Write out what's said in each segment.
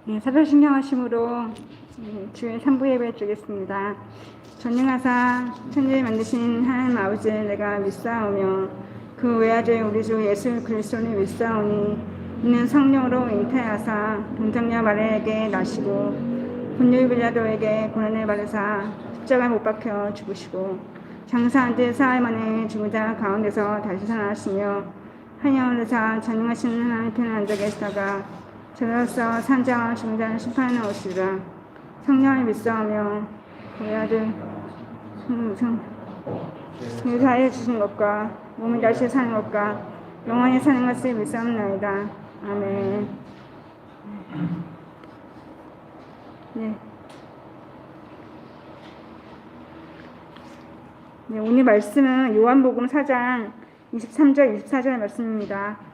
네, 사도신경하심으로 주의 3부 예배 드리겠습니다. 전능하사 천지를 만드신 하나님 아버지를 내가 믿사오며 그 외아들 우리 주 예수 그리스도를 믿사오니 이는 성령으로 잉태하사 동정녀 마리아에게 나시고 본유 빌라도에게 고난을 받으사 십자가에 못 박혀 죽으시고 장사한 지 사흘 만에 죽은 자 가운데서 다시 살아나시며 한영을 의사 전능하신 하나님 편에 앉아 계시다가 저로서 산자와 죽은 자를 심판하는 오시리라. 성령을 믿사오며 우리 아들 유사해 주신 것과 몸이 다시 사는 것과 영원히 사는 것을 믿사옵나이다. 아멘. 네. 네, 오늘 말씀은 요한복음 4장 23절 24절 말씀입니다.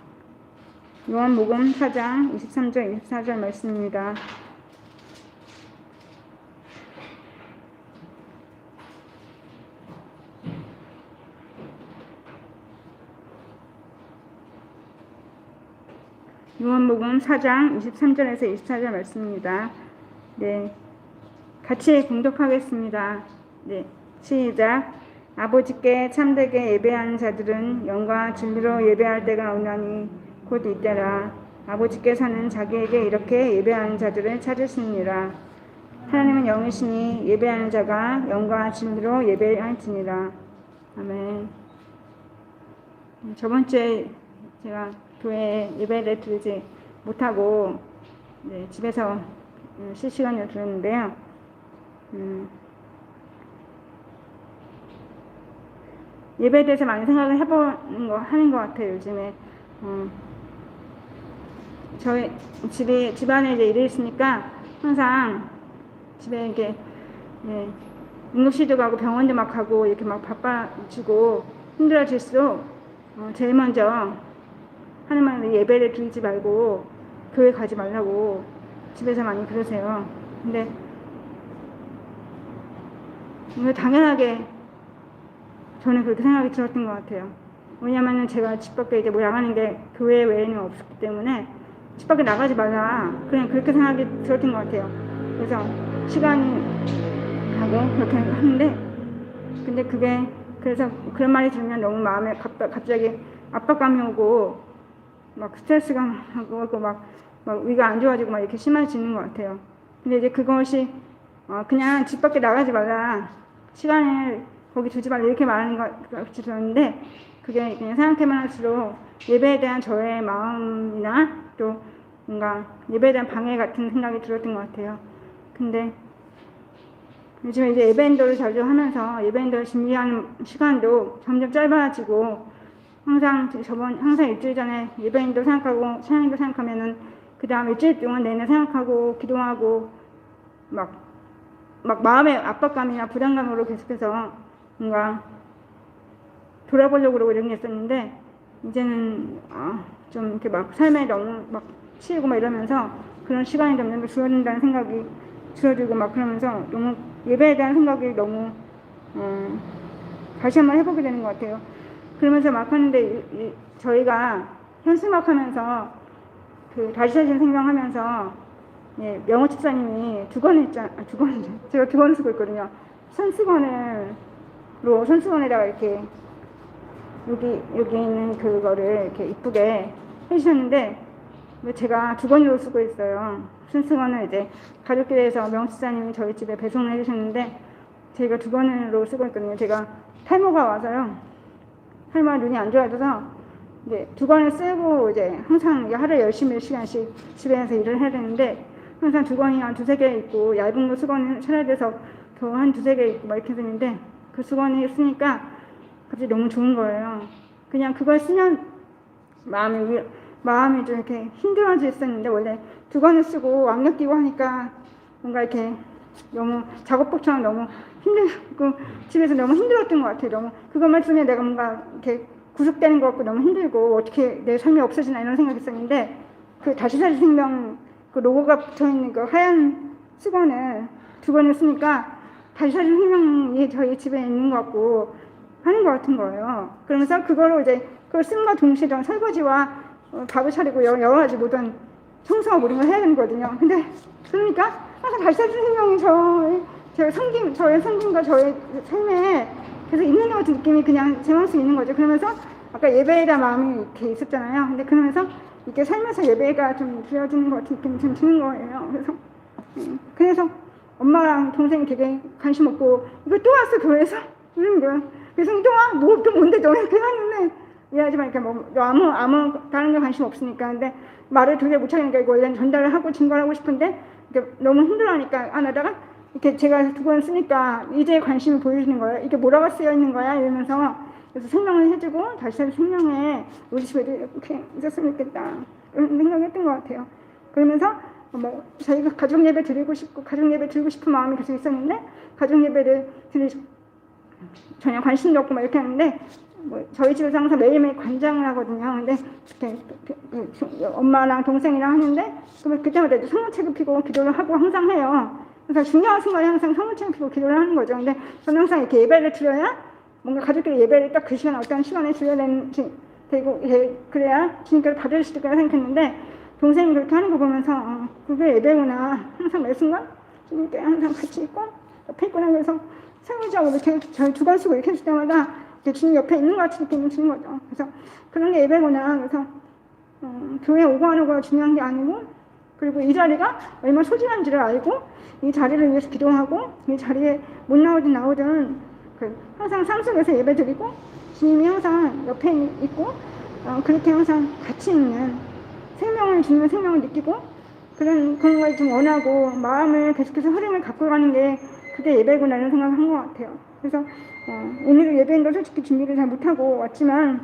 요한복음 4장 23절 24절 말씀입니다. 요한복음 4장 23절에서 24절 말씀입니다. 네, 같이 봉독하겠습니다. 네, 시작. 아버지께 참되게 예배하는 자들은 영과 진리로 예배할 때가 오나니 곧 이때라. 아버지께서는 자기에게 이렇게 예배하는 자들을 찾으시니라. 하나님은 영이시니 예배하는 자가 영과 진리로 예배할지니라. 아멘. 저번주에 제가 교회에 예배를 드리지 못하고 집에서 실시간으로 들었는데요. 예배에 대해서 많이 생각을 하는 것 같아요, 요즘에. 저희 집안에 이제 일이 있으니까 항상 집에 이렇게 응급실도 가고 병원도 막 가고 이렇게 막 바빠지고 힘들어질수록 제일 먼저 하는 말은 예배를 드리지 말고 교회 가지 말라고 집에서 많이 그러세요. 근데 당연하게 저는 그렇게 생각이 들었던 것 같아요. 왜냐면은 제가 집 밖에 이제 뭐 나가는 게 교회 외에는 없었기 때문에 집 밖에 나가지 말라. 그냥 그렇게 생각이 들었던 것 같아요. 그래서 시간이 가고 그렇게 하는데, 근데 그래서 그런 말이 들으면 너무 마음에 갑자기 압박감이 오고, 막 스트레스가 오고, 막 위가 안 좋아지고 막 이렇게 심해지는 것 같아요. 근데 이제 그것이, 그냥 집 밖에 나가지 말라. 시간을 거기 두지 말라. 이렇게 말하는 것 같이 들었는데, 그게 그냥 생각해만 할수록 예배에 대한 저의 마음이나 또 뭔가 예배에 대한 방해 같은 생각이 들었던 것 같아요. 근데 요즘에 이제 예배인도를 자주 하면서 예배인도를 준비하는 시간도 점점 짧아지고 항상 일주일 전에 예배인도 생각하고 찬양도 생각하면은 그 다음 일주일 동안 내내 생각하고 기도하고 막 마음의 압박감이나 부담감으로 계속해서 뭔가 돌아보려고 그러고 이런 게 있었는데, 이제는 좀 이렇게 막 삶에 너무 막 치이고 막 이러면서 그런 시간이 점점 줄어든다는 생각이 줄어들고 막 그러면서 너무 예배에 대한 생각이 너무 다시 한번 해보게 되는 것 같아요. 그러면서 막 하는데 저희가 현수막 하면서 다시 사진 생명하면서 명호 집사님이 제가 2권을 쓰고 있거든요. 손수건에다가 이렇게 여기 있는 그거를 이렇게 이쁘게 해주셨는데, 제가 2권으로 쓰고 있어요. 손수건을 이제 가족들에서 명치사님이 저희 집에 배송을 해주셨는데, 제가 2권으로 쓰고 있거든요. 제가 탈모가 와서요. 탈모가 눈이 안 좋아져서, 이제 2권을 쓰고 이제 항상 하루에 열심히 몇 시간씩 집에서 일을 해야 되는데, 항상 2권이 한 2-3개 있고, 얇은 거 수건을 차려야 돼서 더 한 2-3개 있고 막 이렇게 되는데, 그 수건을 쓰니까 갑자기 너무 좋은 거예요. 그냥 그걸 쓰면 마음이 좀 이렇게 힘들어졌었는데, 원래 2권을 쓰고 악력 끼고 하니까 뭔가 이렇게 너무 작업복처럼 너무 힘들고 집에서 너무 힘들었던 것 같아요. 너무 그것만 쓰면 내가 뭔가 이렇게 구속되는 것 같고 너무 힘들고 어떻게 내 삶이 없어지나 이런 생각이 있었는데, 그 다시 살 생명 그 로고가 붙어있는 그 하얀 수건을 2권을 쓰니까 다시 살 생명이 저희 집에 있는 것 같고 하는 것 같은 거예요. 그러면서 그걸로 이제 그걸 쓴과 동시에 전 설거지와 밥을 차리고 여러 가지 모든 청소하고 모든 걸 해야 되는 거거든요. 근데 그러니까 항상 다시 사는 생명이 저의 섬김과 저의 삶에 계속 있는 것 같은 느낌이 그냥 제 마음속에 있는 거죠. 그러면서 아까 예배라 마음이 이렇게 있었잖아요. 근데 그러면서 이렇게 살면서 예배가 좀 드려지는 것 같은 느낌이 좀 드는 거예요. 그래서 엄마랑 동생이 되게 관심 없고, 이거 또 왔어 교회에서? 이러는 거야. 그래서 또 와? 또 뭔데 너는 그냥 이해하지 마니까 너 아무 다른 게 관심 없으니까. 근데 말을 도저히 못 하니까 이거 원래는 전달을 하고 증거를 하고 싶은데 너무 힘들어하니까 안 하다가 이렇게 제가 2번 쓰니까 이제 관심을 보여주는 거예요. 이게 뭐라고 쓰여 있는 거야 이러면서. 그래서 설명을 해주고 다시 생명에 우리 집에도 이렇게 있었으면 좋겠다 이런 생각을 했던 것 같아요. 그러면서 저희가 가족 예배 드리고 싶고 가족 예배 드리고 싶은 마음이 계속 있었는데 가족 예배를 전혀 관심도 없고 막 이렇게 하는데 저희 집에서 항상 매일매일 관장을 하거든요. 근데 이렇게 엄마랑 동생이랑 하는데 그때마다 성모책을 피고 기도를 하고 항상 해요. 그래서 중요한 순간에 항상 성모책을 피고 기도를 하는 거죠. 근데 저는 항상 이렇게 예배를 드려야 뭔가 가족들이 예배를 딱 그 시간 어떤 시간에 드려야 되고 그래야 주님께서 받으실 거라 생각했는데 동생이 그렇게 하는 거 보면서 그게 예배구나. 항상 매 순간 주님께 항상 같이 있고 옆에 있구나. 그래서 설교자고 이렇게 저희 2번 쓰고 이렇게 했을 때마다 주님 옆에 있는 것 같은 느낌이 드는 거죠. 그래서 그런 게 예배구나. 그래서 교회 오고 안 오고가 중요한 게 아니고, 그리고 이 자리가 얼마나 소중한지를 알고 이 자리를 위해서 기도하고 이 자리에 못 나오든 항상 삶 속에서 예배 드리고 주님이 항상 옆에 있고 그렇게 항상 같이 있는 주님의 생명을 느끼고 그런 걸 좀 원하고 마음을 계속해서 흐름을 갖고 가는 게 그게 예배구나 이런 생각을 한 것 같아요. 그래서 오늘도 예배인도 솔직히 준비를 잘 못하고 왔지만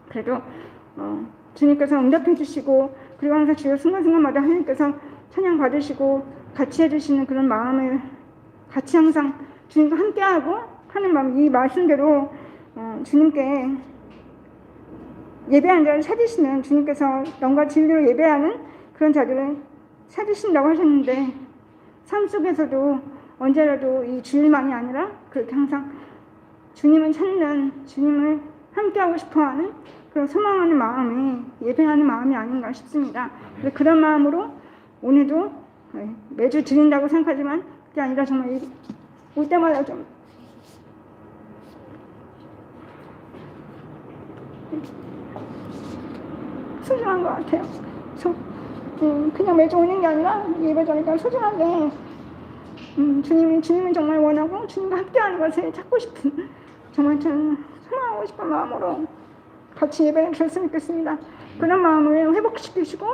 그래도 주님께서 응답해 주시고 그리고 항상 주여 순간순간마다 하나님께서 찬양 받으시고 같이 해주시는 그런 마음을 같이 항상 주님과 함께하고 하는 마음, 이 말씀대로 주님께 예배하는 자를 찾으시는, 주님께서 영과 진리로 예배하는 그런 자들을 찾으신다고 하셨는데 삶 속에서도 언제라도 이 주일만이 아니라 그렇게 항상 주님을 찾는, 주님을 함께하고 싶어하는 그런 소망하는 마음이 예배하는 마음이 아닌가 싶습니다. 그런 마음으로 오늘도 매주 드린다고 생각하지만 그게 아니라 정말 올 때마다 좀 소중한 것 같아요. 그냥 매주 오는 게 아니라 예배자니까 소중하게 주님은 정말 원하고 주님과 함께하는 것을 찾고 싶은, 정말 저는 소망하고 싶은 마음으로 같이 예배를 드렸으면 좋겠습니다. 그런 마음을 회복시키시고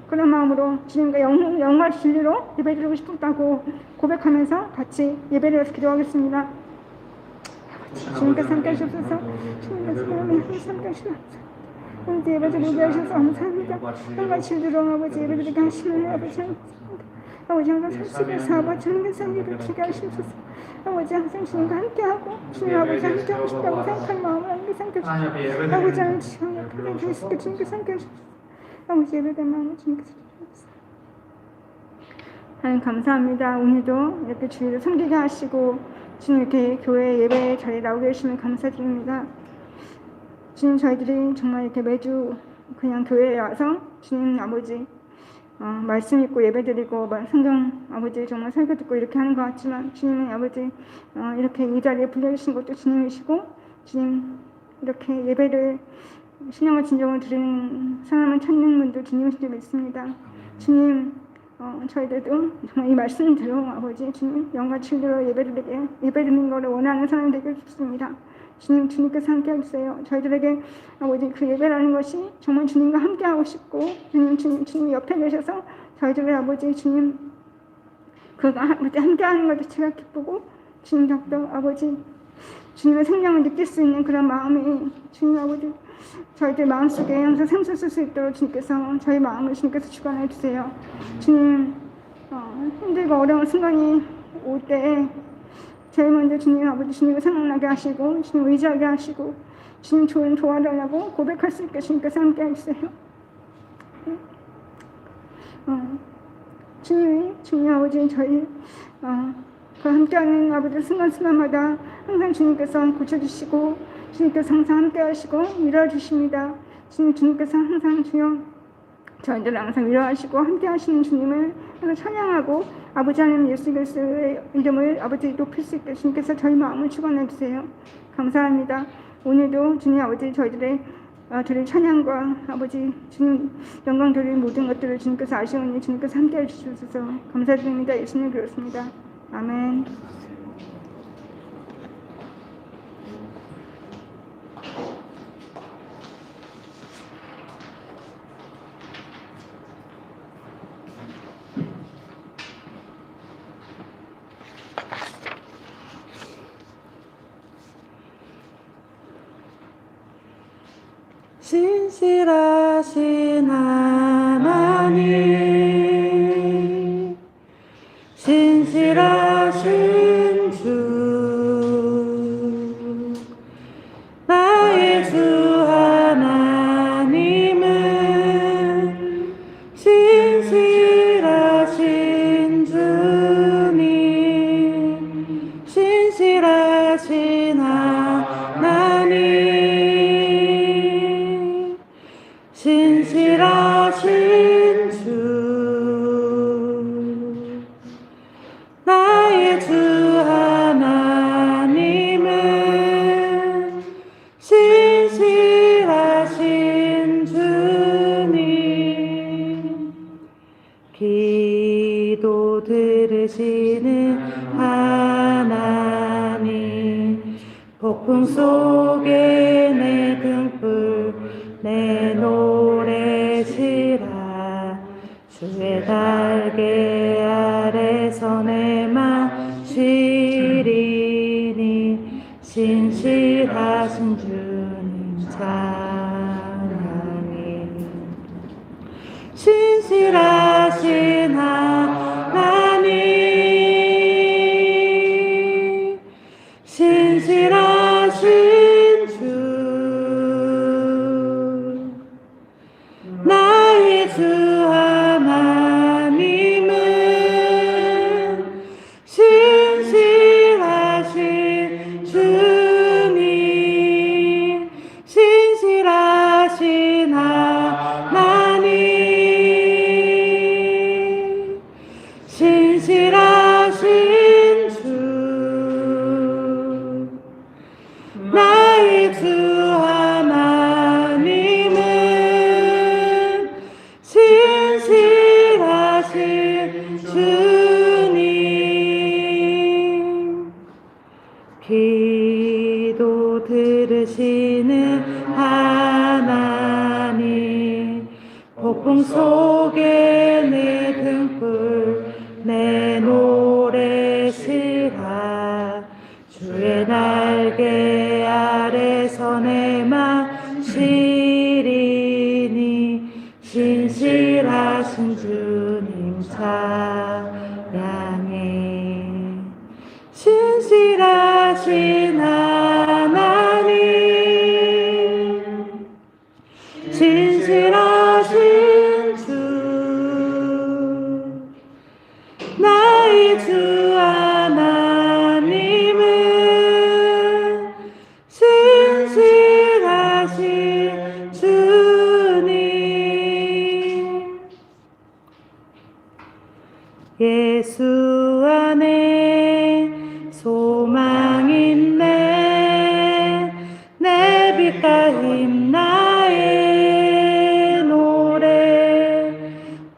그런 마음으로 주님과 영과 진리로 예배드리고 싶다고 고백하면서 같이 예배를 해서 기도하겠습니다. 주님께서 함께 하셔서 주님께서 함께 하셔서 아버지 예배드리게 하셔서 감사합니다. 영과 진리로 아버지 예배드리게 하시는 아버지 아버지 항상 살속에서 아버지 주님께서 예배드리게 하시옵소서. 아버지 항상 주님과 함께하고 주님 아버지 함께하고 싶다고 생각하는 마음을 함께 생겨주시고 아버지 하나님 지금 옆에 계시게 주님께서 함께 하시옵소서. 아버지 예배된 마음을 주님께서 주옵소서. 하나님 감사합니다. 오늘도 이렇게 주님을 섬기게 하시고 주님 이렇게 교회 예배 자리에 나오게 해주시면 감사드립니다. 주님 저희들이 정말 이렇게 매주 그냥 교회에 와서 주님 아버지 말씀 읽고 예배드리고 성경 아버지 정말 설교 듣고 이렇게 하는 것 같지만 주님은 아버지 이렇게 이 자리에 불러주신 것도 주님이시고 주님 이렇게 예배를 신앙과 진정을 드리는 사람을 찾는 분도 주님이신 줄 믿습니다. 주님 저희들도 정말 이 말씀대로 아버지 주님 영과 진리로 예배드리는 것을 원하는 사람이 되게 싶습니다. 주님께서 함께 해주세요. 저희들에게 아버지 그 예배라는 것이 정말 주님과 함께 하고 싶고 주님 옆에 계셔서 저희들의 아버지 주님 그가 함께 하는 것도 제가 기쁘고 주님 덕도 아버지 주님의 생명을 느낄 수 있는 그런 마음이 주님 아버지 저희들 마음속에 항상 샘솟을 수 있도록 주님께서 저희 마음을 주님께서 주관해 주세요. 주님 힘들고 어려운 순간이 올 때 제일 먼저 주님 아버지 주님을 생각나게 하시고 주님 의지하게 하시고 주님 좋은 도와달라고 고백할 수 있게 주님께서 함께 해주세요. 주님 아버지 저희 그 함께하는 아버지 순간순간마다 항상 주님께서 고쳐주시고 주님께서 항상 함께 하시고 밀어주십니다. 주님께서 항상 주여 저희들을 항상 위로하시고 함께 하시는 주님을 항상 찬양하고 아버지 하나님 예수 그리스도의 이름을 아버지 높일 수 있게 주님께서 저희 마음을 축원해 주세요. 감사합니다. 오늘도 주님 아버지 저희들의 드릴 찬양과 아버지 주님 영광 드릴 모든 것들을 주님께서 아시오니 주님께서 함께 해주셔서 감사드립니다. 예수님 그렇습니다. 아멘. 신실하신 하나님, 신실하신 주, 나의 주 하나님은 신실하신 주님, 신실하신 하나님, 신실하신 주, 나의 주 하나님은 신실하신 주님, 기도 들으시는 하나님, 폭풍 속에 내 등불 내 노래시라, 주의 날개 아래서 내 맘 쉬리니, 신실하신 주님 찬양해. 신실하신 하나님, 신실하신 주, 나의 주 하나님은 신실하신 주님, 신실하신 하나님, 신실하신 주, 나의 주 하나님은 신실하신 주님, 기도 들으시는 하나님, 폭풍 속에 내 등불 내 노래시라, 주의 날개 아래서 내 맘 쉬리니, 신실하신 주님 찬양해. 신실하신 하나님, 신실하신 주, 나의 주 하나님은 신실하신 주님, 예수 안에 소망 있네, 내 빛과 힘 나의 노래,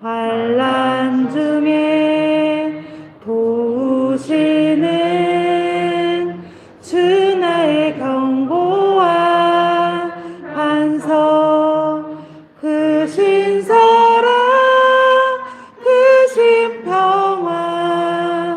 환난 중에 도우시는 주 나의 견고한 반석, 크신 사랑 크신 평화,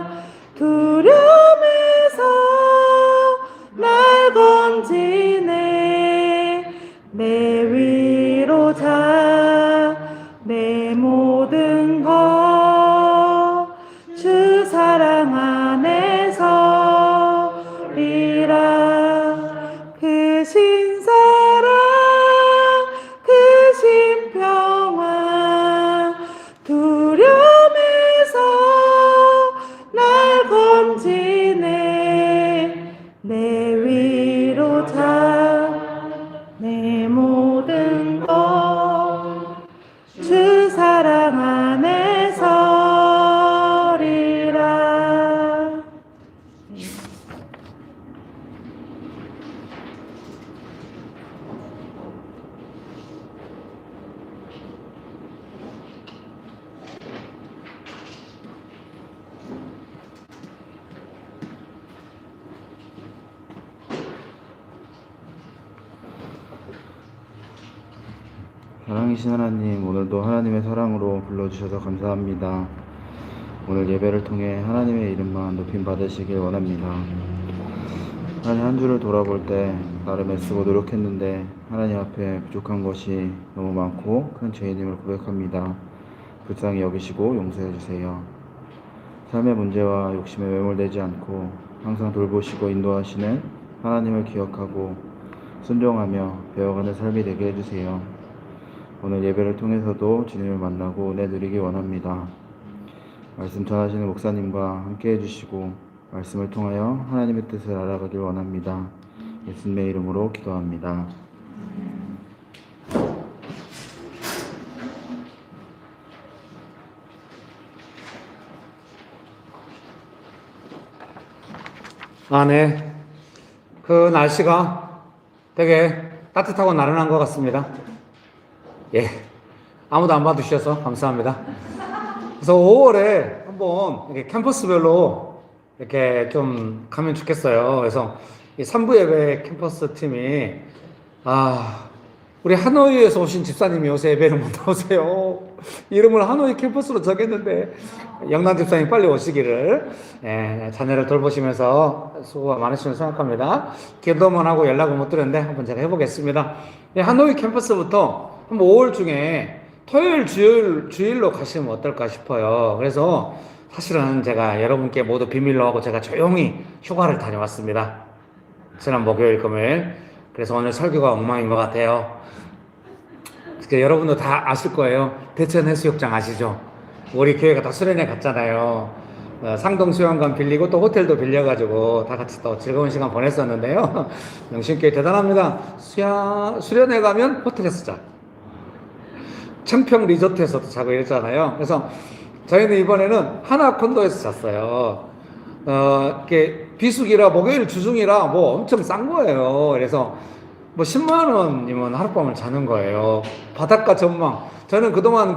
사랑 안에 서리라. 사랑이신 하나님, 오늘도 하나님의 사랑으로 불러주셔서 감사합니다. 오늘 예배를 통해 하나님의 이름만 높임 받으시길 원합니다. 하나님, 한 주를 돌아볼 때 나름 애쓰고 노력했는데 하나님 앞에 부족한 것이 너무 많고 큰 죄인임을 고백합니다. 불쌍히 여기시고 용서해 주세요. 삶의 문제와 욕심에 매몰되지 않고 항상 돌보시고 인도하시는 하나님을 기억하고 순종하며 배워가는 삶이 되게 해주세요. 오늘 예배를 통해서도 주님을 만나고 은혜 누리기 원합니다. 말씀 전하시는 목사님과 함께 해주시고 말씀을 통하여 하나님의 뜻을 알아가길 원합니다. 예수님의 이름으로 기도합니다. 네. 그 날씨가 되게 따뜻하고 나른한 것 같습니다. 예. 아무도 안 봐주셔서 감사합니다. 그래서 5월에 한번 이렇게 캠퍼스별로 이렇게 좀 가면 좋겠어요. 그래서 이 3부 예배 캠퍼스 팀이, 우리 하노이에서 오신 집사님이 요새 예배를 못 나오세요. 이름을 하노이 캠퍼스로 정했는데, 영남 집사님 빨리 오시기를, 자녀를 돌보시면서 수고가 많으시면 생각합니다. 기도만 하고 연락을 못 드렸는데, 한번 제가 해보겠습니다. 하노이 캠퍼스부터 한번 5월 중에 토요일, 주일로 가시면 어떨까 싶어요. 그래서 사실은 제가 여러분께 모두 비밀로 하고 제가 조용히 휴가를 다녀왔습니다. 지난 목요일, 금요일. 그래서 오늘 설교가 엉망인 것 같아요. 여러분도 다 아실 거예요. 대천 해수욕장 아시죠? 우리 교회가 다 수련회 갔잖아요. 상동 수영관 빌리고 또 호텔도 빌려가지고 다 같이 또 즐거운 시간 보냈었는데요. 영신교회 대단합니다. 수련회 가면 호텔에서 자. 청평 리조트에서도 자고 이랬잖아요. 그래서 저희는 이번에는 하나 콘도에서 잤어요. 이렇게 비수기라 목요일 주중이라 뭐 엄청 싼 거예요. 그래서 뭐 10만 원이면 하룻밤을 자는 거예요. 바닷가 전망. 저는 그동안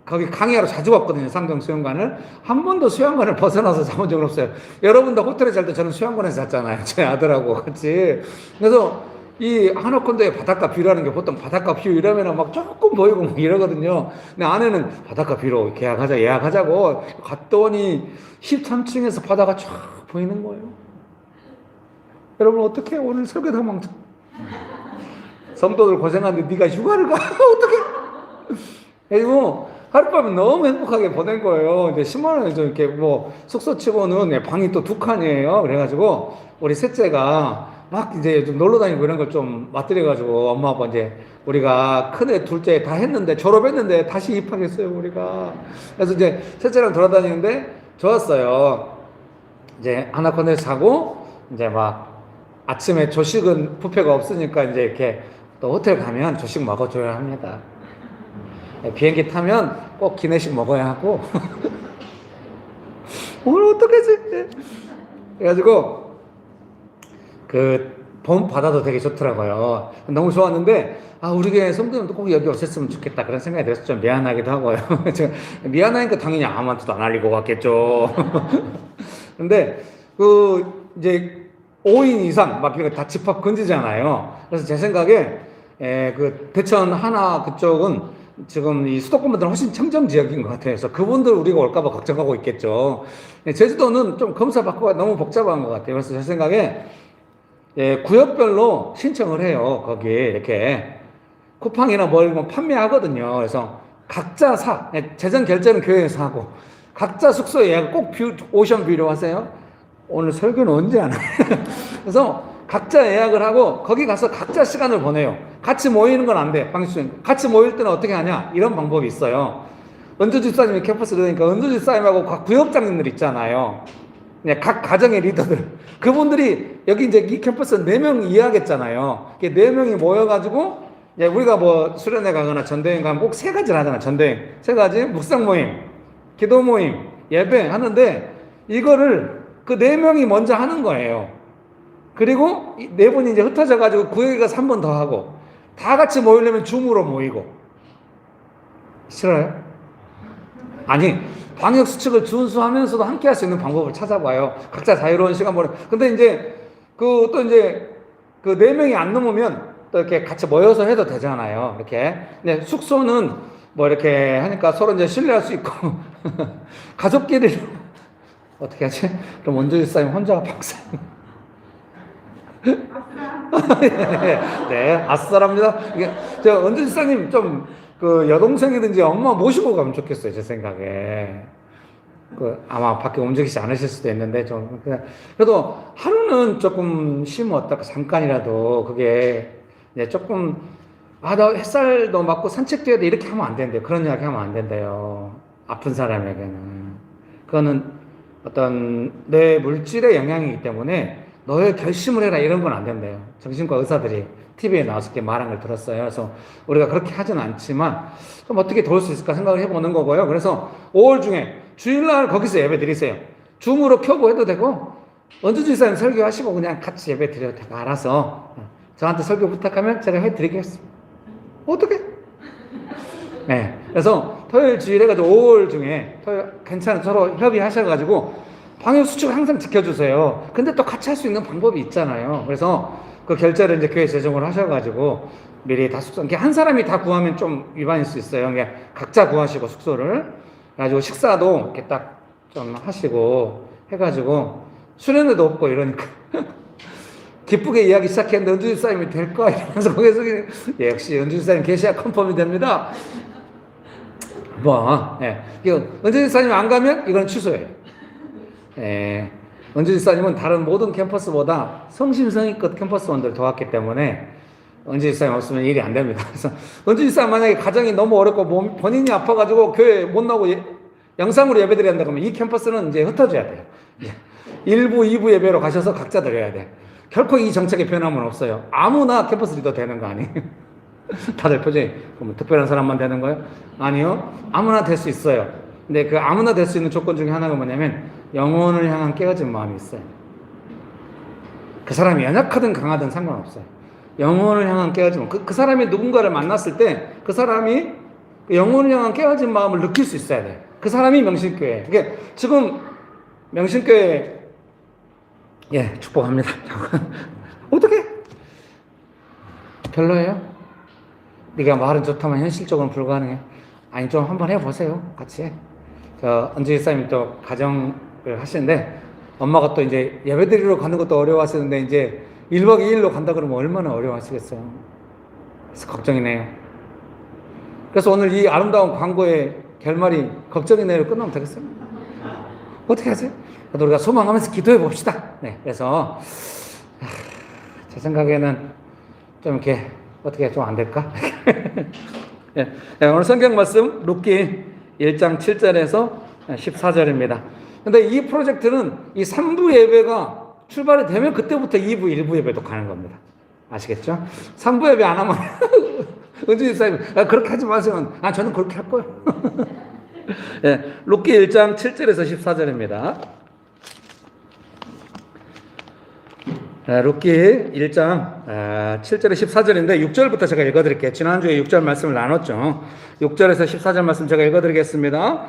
거기 강의하러 자주 왔거든요. 상동 수영관을. 한 번도 수영관을 벗어나서 자본 적은 없어요. 여러분도 호텔에 잘 때 저는 수영관에서 잤잖아요. 제 아들하고 같이. 그래서 이 하나콘도의 바닷가 뷰라는 게 보통 바닷가 뷰 이러면 막 조금 보이고 막 이러거든요. 근데 안에는 바닷가 뷰로 예약하자고 갔더니 13층에서 바다가 쫙 보이는 거예요. 여러분 어떻게 오늘 설교도 한번 성도들 고생하는데 네가 휴가를 가? 어떻게? 그리고 하룻밤에 너무 행복하게 보낸 거예요. 이제 10만 원이 좀 이렇게 뭐 숙소 치고는 방이 또 2칸이에요. 그래가지고 우리 셋째가 막 이제 좀 놀러 다니고 이런 걸 좀 맛들여가지고 엄마 아빠 이제 우리가 큰애 둘째 다 했는데 졸업했는데 다시 입학했어요 우리가. 그래서 이제 셋째랑 돌아다니는데 좋았어요. 이제 하나콘에서 자고 이제 막 아침에 조식은 뷔페가 없으니까 이제 이렇게 또 호텔 가면 조식 먹어줘야 합니다. 비행기 타면 꼭 기내식 먹어야 하고 오늘 어떡하지? 그래가지고 봄 바다도 되게 좋더라고요. 너무 좋았는데 우리 교회 성도님도 꼭 여기 오셨으면 좋겠다 그런 생각이 들어서 좀 미안하기도 하고요. 미안하니까 당연히 아무한테도 안 알리고 갔겠죠. 근데 이제 5인 이상 막 이렇게 다 집합 금지잖아요. 그래서 제 생각에 대천 하나 그쪽은 지금 이 수도권보다는 훨씬 청정 지역인 것 같아요. 그래서 그분들 우리가 올까봐 걱정하고 있겠죠. 제주도는 좀 검사 받고 너무 복잡한 것 같아요. 그래서 제 생각에 구역별로 신청을 해요. 거기 이렇게 쿠팡이나 뭐 이런 거 판매하거든요. 그래서 각자 재정 결제는 교회에서 하고 각자 숙소 예약 꼭 오션 뷰로 하세요. 오늘 설교는 언제 하나? 그래서 각자 예약을 하고 거기 가서 각자 시간을 보내요. 같이 모이는 건 안 돼. 같이 모일 때는 어떻게 하냐? 이런 방법이 있어요. 은주 집사님이 캠퍼스 그러니까 은주 집사님하고 각 구역장님들 있잖아요. 각 가정의 리더들. 그분들이 여기 이제 이 캠퍼스 4명 이해하겠잖아요. 4명이 모여가지고 이제 우리가 뭐 수련회 가거나 전도행 가면 꼭 세 가지를 하잖아. 전도행 세 가지, 묵상 모임, 기도 모임, 예배 하는데 이거를 그 네 명이 먼저 하는 거예요. 그리고 네 분이 이제 흩어져 가지고 구역에 가서 한 번 더 하고 다 같이 모이려면 줌으로 모이고. 싫어요? 아니, 방역 수칙을 준수하면서도 함께 할 수 있는 방법을 찾아봐요. 각자 자유로운 시간 보내. 근데 이제 그 또 이제 그 네 명이 안 넘으면 또 이렇게 같이 모여서 해도 되잖아요. 이렇게. 근데 숙소는 뭐 이렇게 하니까 서로 이제 신뢰할 수 있고 가족끼리 어떻게 하지? 그럼 원주일 사님 혼자 박사. 네, 아싸랍니다. 이게 저 원주일 사님 좀 그 여동생이든지 엄마 모시고 가면 좋겠어요, 제 생각에. 그 아마 밖에 움직이지 않으실 수도 있는데 좀 그냥 그래도 하루는 조금 쉬면 어떨까 잠깐이라도 그게 이제 조금 나 햇살도 맞고 산책 뛰어야 돼 이렇게 하면 안 된대요. 그런 이야기 하면 안 된대요. 아픈 사람에게는 그거는 어떤 내 물질의 영향이기 때문에 너의 결심을 해라 이런 건 안 된대요. 정신과 의사들이 TV에 나와서 이렇게 말한 걸 들었어요. 그래서 우리가 그렇게 하진 않지만 좀 어떻게 도울 수 있을까 생각을 해보는 거고요. 그래서 5월 중에 주일날 거기서 예배 드리세요. 줌으로 켜고 해도 되고 원주지사님 설교하시고 그냥 같이 예배 드려도 되고 알아서 저한테 설교 부탁하면 제가 해드리겠습니다. 어떻게? 네. 그래서 토요일 주일 해가지고 5월 중에 토요일 괜찮은 서로 협의하셔가지고 방역 수칙을 항상 지켜주세요. 근데 또 같이 할 수 있는 방법이 있잖아요. 그래서 그 결제를 이제 교회 재정을 하셔가지고 미리 다 숙소, 한 사람이 다 구하면 좀 위반일 수 있어요. 그러니까 각자 구하시고 숙소를. 그래가지고 식사도 이렇게 딱 좀 하시고 해가지고 수련회도 없고 이러니까 기쁘게 이야기 시작했는데 은주집사님이 될까? 이러면서 거기서 예, 역시 은주집사님 계셔야 컨펌이 됩니다. 뭐, 예. 은주집사님 안 가면 이건 취소예요. 예. 은주집사님은 다른 모든 캠퍼스보다 성심성의껏 캠퍼스원들 도왔기 때문에 은주집사님 없으면 일이 안 됩니다. 그래서 은주집사님 만약에 가정이 너무 어렵고 본인이 아파가지고 교회 못 나오고 영상으로 예배드려야 한다 그러면 이 캠퍼스는 이제 흩어져야 돼요. 1부, 2부 예배로 가셔서 각자 드려야 돼. 결코 이 정책의 변함은 없어요. 아무나 캠퍼스 리더 되는 거 아니에요? 다들 표정이 그럼 특별한 사람만 되는 거예요? 아니요. 아무나 될 수 있어요. 근데 그 아무나 될 수 있는 조건 중에 하나가 뭐냐면 영혼을 향한 깨어진 마음이 있어요. 그 사람이 연약하든 강하든 상관없어요. 영혼을 향한 깨어진 마음. 그 사람이 누군가를 만났을 때 그 사람이 영혼을 향한 깨어진 마음을 느낄 수 있어야 돼요. 그 사람이 명신교회. 그게 지금 명신교회 예 축복합니다. 어떻게? 별로예요? 네가 말은 좋다면 현실적으로는 불가능해. 아니 좀 한번 해보세요. 같이. 저 은주집사님이 또 가정을 하시는데 엄마가 또 이제 예배드리러 가는 것도 어려워하시는데 이제 1박 2일로 간다 그러면 얼마나 어려워하시겠어요. 그래서 걱정이네요. 그래서 오늘 이 아름다운 광고의 결말이 걱정이네요 끝나면 되겠어요? 어떻게 하지? 그래도 우리가 소망하면서 기도해 봅시다. 네, 그래서 제 생각에는 좀 이렇게 어떻게 좀 안 될까? 네, 오늘 성경 말씀 룻기 1장 7절에서 14절입니다. 근데 이 프로젝트는 이 3부 예배가 출발이 되면 그때부터 2부, 1부 예배도 가는 겁니다. 아시겠죠? 3부 예배 안 하면 은주집사님 그렇게 하지 마세요. 저는 그렇게 할 거예요. 네, 룻기 1장 7절에서 14절입니다. 룻기 1장 7절에 14절인데 6절부터 제가 읽어드릴게요. 지난주에 6절 말씀을 나눴죠. 6절에서 14절 말씀 제가 읽어드리겠습니다.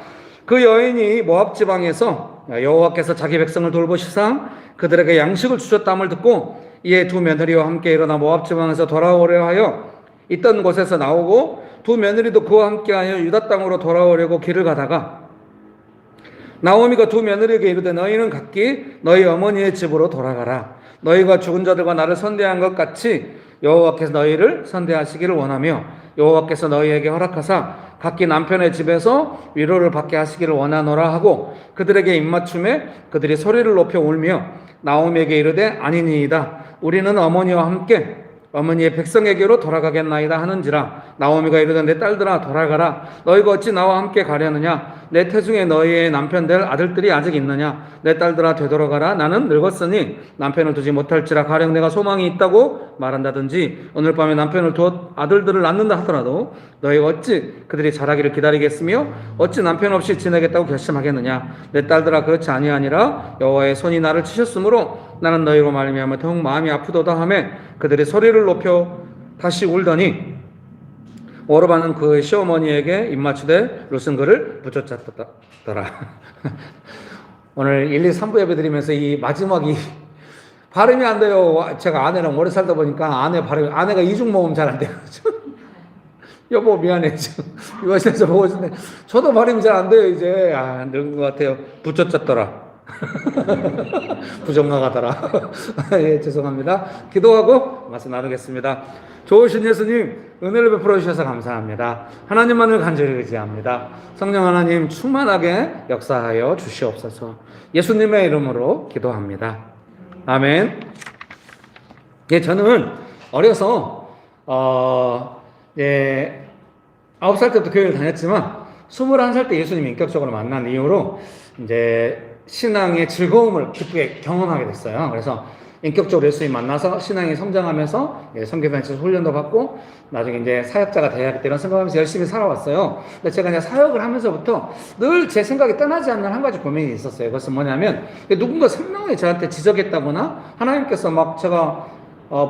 그 여인이 모압 지방에서 여호와께서 자기 백성을 돌보시사 그들에게 양식을 주셨다함을 듣고 이에 두 며느리와 함께 일어나 모압 지방에서 돌아오려 하여 있던 곳에서 나오고 두 며느리도 그와 함께하여 유다 땅으로 돌아오려고 길을 가다가 나오미가 두 며느리에게 이르되 너희는 각기 너희 어머니의 집으로 돌아가라. 너희가 죽은 자들과 나를 선대한 것 같이 여호와께서 너희를 선대하시기를 원하며 여호와께서 너희에게 허락하사 각기 남편의 집에서 위로를 받게 하시기를 원하노라 하고 그들에게 입맞춤에 그들이 소리를 높여 울며 나오미에게 이르되 아니니이다. 우리는 어머니와 함께 어머니의 백성에게로 돌아가겠나이다 하는지라. 나오미가 이르되 내 딸들아 돌아가라. 너희가 어찌 나와 함께 가려느냐? 내 태중에 너희의 남편 될 아들들이 아직 있느냐? 내 딸들아 되돌아가라. 나는 늙었으니 남편을 두지 못할지라. 가령 내가 소망이 있다고 말한다든지 오늘 밤에 남편을 두어 아들들을 낳는다 하더라도 너희가 어찌 그들이 자라기를 기다리겠으며 어찌 남편 없이 지내겠다고 결심하겠느냐? 내 딸들아 그렇지 아니하니라. 여호와의 손이 나를 치셨으므로 나는 너희로 말미암아 더욱 마음이 아프도다 하매 그들이 소리를 높여 다시 울더니 오르반은 그의 시어머니에게 입맞추되 룻은 그를 붙여쳤더라. 오늘 1, 2, 3부 예배 드리면서 이 마지막이 발음이 안 돼요. 제가 아내랑 오래 살다 보니까 아내가 이중 모음 잘 안 돼요. 여보 미안해. 유아실에서 보고 있는데 저도 발음이 잘 안 돼요. 이제 늙은 것 같아요. 붙여쳤더라. 부정나가더라. 예, 죄송합니다. 기도하고 말씀 나누겠습니다. 좋으신 예수님, 은혜를 베풀어 주셔서 감사합니다. 하나님만을 간절히 의지합니다. 성령 하나님 충만하게 역사하여 주시옵소서. 예수님의 이름으로 기도합니다. 아멘. 예, 저는 어려서 9살 때부터 교회를 다녔지만 21살 때 예수님 인격적으로 만난 이후로 이제 신앙의 즐거움을 기쁘게 경험하게 됐어요. 그래서 인격적으로 예수님 만나서 신앙이 성장하면서 선교단체에서 훈련도 받고 나중에 이제 사역자가 돼야겠다 이런 생각하면서 열심히 살아왔어요. 근데 제가 이제 사역을 하면서부터 늘 제 생각이 떠나지 않는 한 가지 고민이 있었어요. 그것은 뭐냐면 누군가 생명에 저한테 지적했다거나 하나님께서 막 제가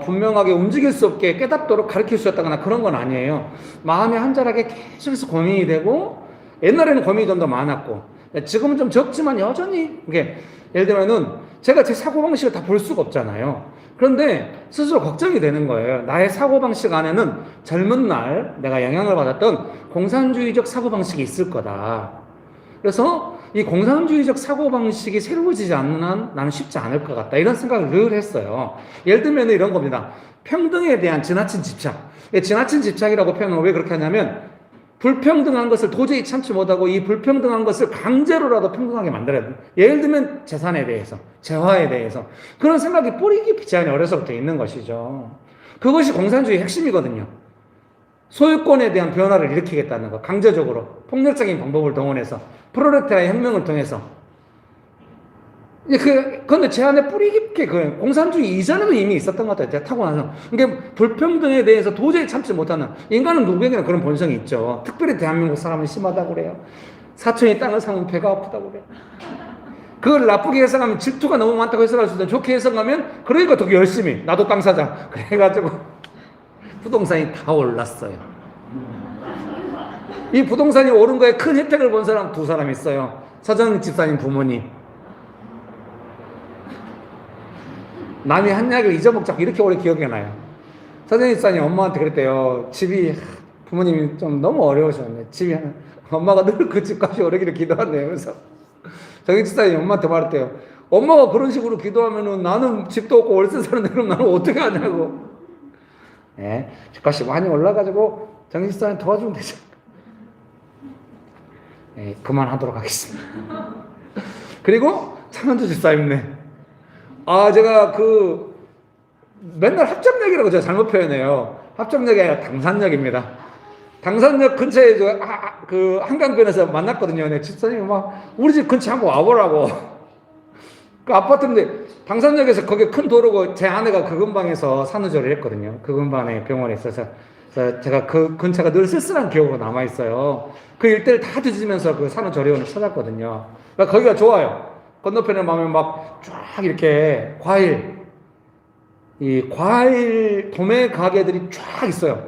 분명하게 움직일 수 없게 깨닫도록 가르쳐 주셨다거나 그런 건 아니에요. 마음이 한자락에 계속해서 고민이 되고 옛날에는 고민이 좀 더 많았고 지금은 좀 적지만 여전히 이게 예를 들면은 제가 제 사고방식을 다 볼 수가 없잖아요. 그런데 스스로 걱정이 되는 거예요. 나의 사고방식 안에는 젊은 날 내가 영향을 받았던 공산주의적 사고방식이 있을 거다. 그래서 이 공산주의적 사고방식이 새로워지지 않는 한 나는 쉽지 않을 것 같다. 이런 생각을 늘 했어요. 예를 들면 이런 겁니다. 평등에 대한 지나친 집착. 지나친 집착이라고 표현을 왜 그렇게 하냐면 불평등한 것을 도저히 참지 못하고 이 불평등한 것을 강제로라도 평등하게 만들어야 돼요. 예를 들면 재산에 대해서, 재화에 대해서 그런 생각이 뿌리 깊이 제 안에 어려서부터 있는 것이죠. 그것이 공산주의 핵심이거든요. 소유권에 대한 변화를 일으키겠다는 거, 강제적으로 폭력적인 방법을 동원해서 프롤레타리아 혁명을 통해서. 근데 제 안에 뿌리 깊게 공산주의 이전에도 이미 있었던 것 같아요. 제가 타고 나서. 그러니까 불평등에 대해서 도저히 참지 못하는, 인간은 누구에게나 그런 본성이 있죠. 특별히 대한민국 사람은 심하다고 그래요. 사촌이 땅을 사면 배가 아프다고 그래요. 그걸 나쁘게 해석하면 질투가 너무 많다고 해석할 수 있는데 좋게 해석하면 그러니까 더 열심히 나도 땅 사자. 그래가지고 부동산이 다 올랐어요. 이 부동산이 오른 거에 큰 혜택을 본 사람 두 사람 있어요. 서정 집사님 부모님. 남이 한 약을 잊어먹자고 이렇게 오래 기억이 나요. 서정 집사님 엄마한테 그랬대요. 집이 부모님이 좀 너무 어려우셨네. 집이 엄마가 늘 그 집값이 오르기를 기도한대요. 그래서 정희 집사님 엄마한테 말했대요. 엄마가 그런 식으로 기도하면은 나는 집도 없고 월세 사는데 그럼 나는 어떻게 하냐고. 네, 집값이 많이 올라가지고 정희 집사님 도와주면 되죠. 네, 그만하도록 하겠습니다. 그리고 창원주 집사님네. 제가 맨날 합정역이라고 제가 잘못 표현해요. 합정역이 아니라 당산역입니다. 당산역 근처에 한강변에서 만났거든요. 네, 집사님이 막 우리 집 근처에 한번 와보라고. 그 아파트인데 당산역에서 거기 큰 도로고 제 아내가 그 근방에서 산후조리를 했거든요. 그 근방에 병원에 있어서 제가 그 근처가 늘 쓸쓸한 기억으로 남아있어요. 그 일대를 다 뒤지면서 그 산후조리원을 찾았거든요. 그러니까 거기가 좋아요. 건너편에 가면 막 쫙 이렇게 과일 도매 가게들이 쫙 있어요.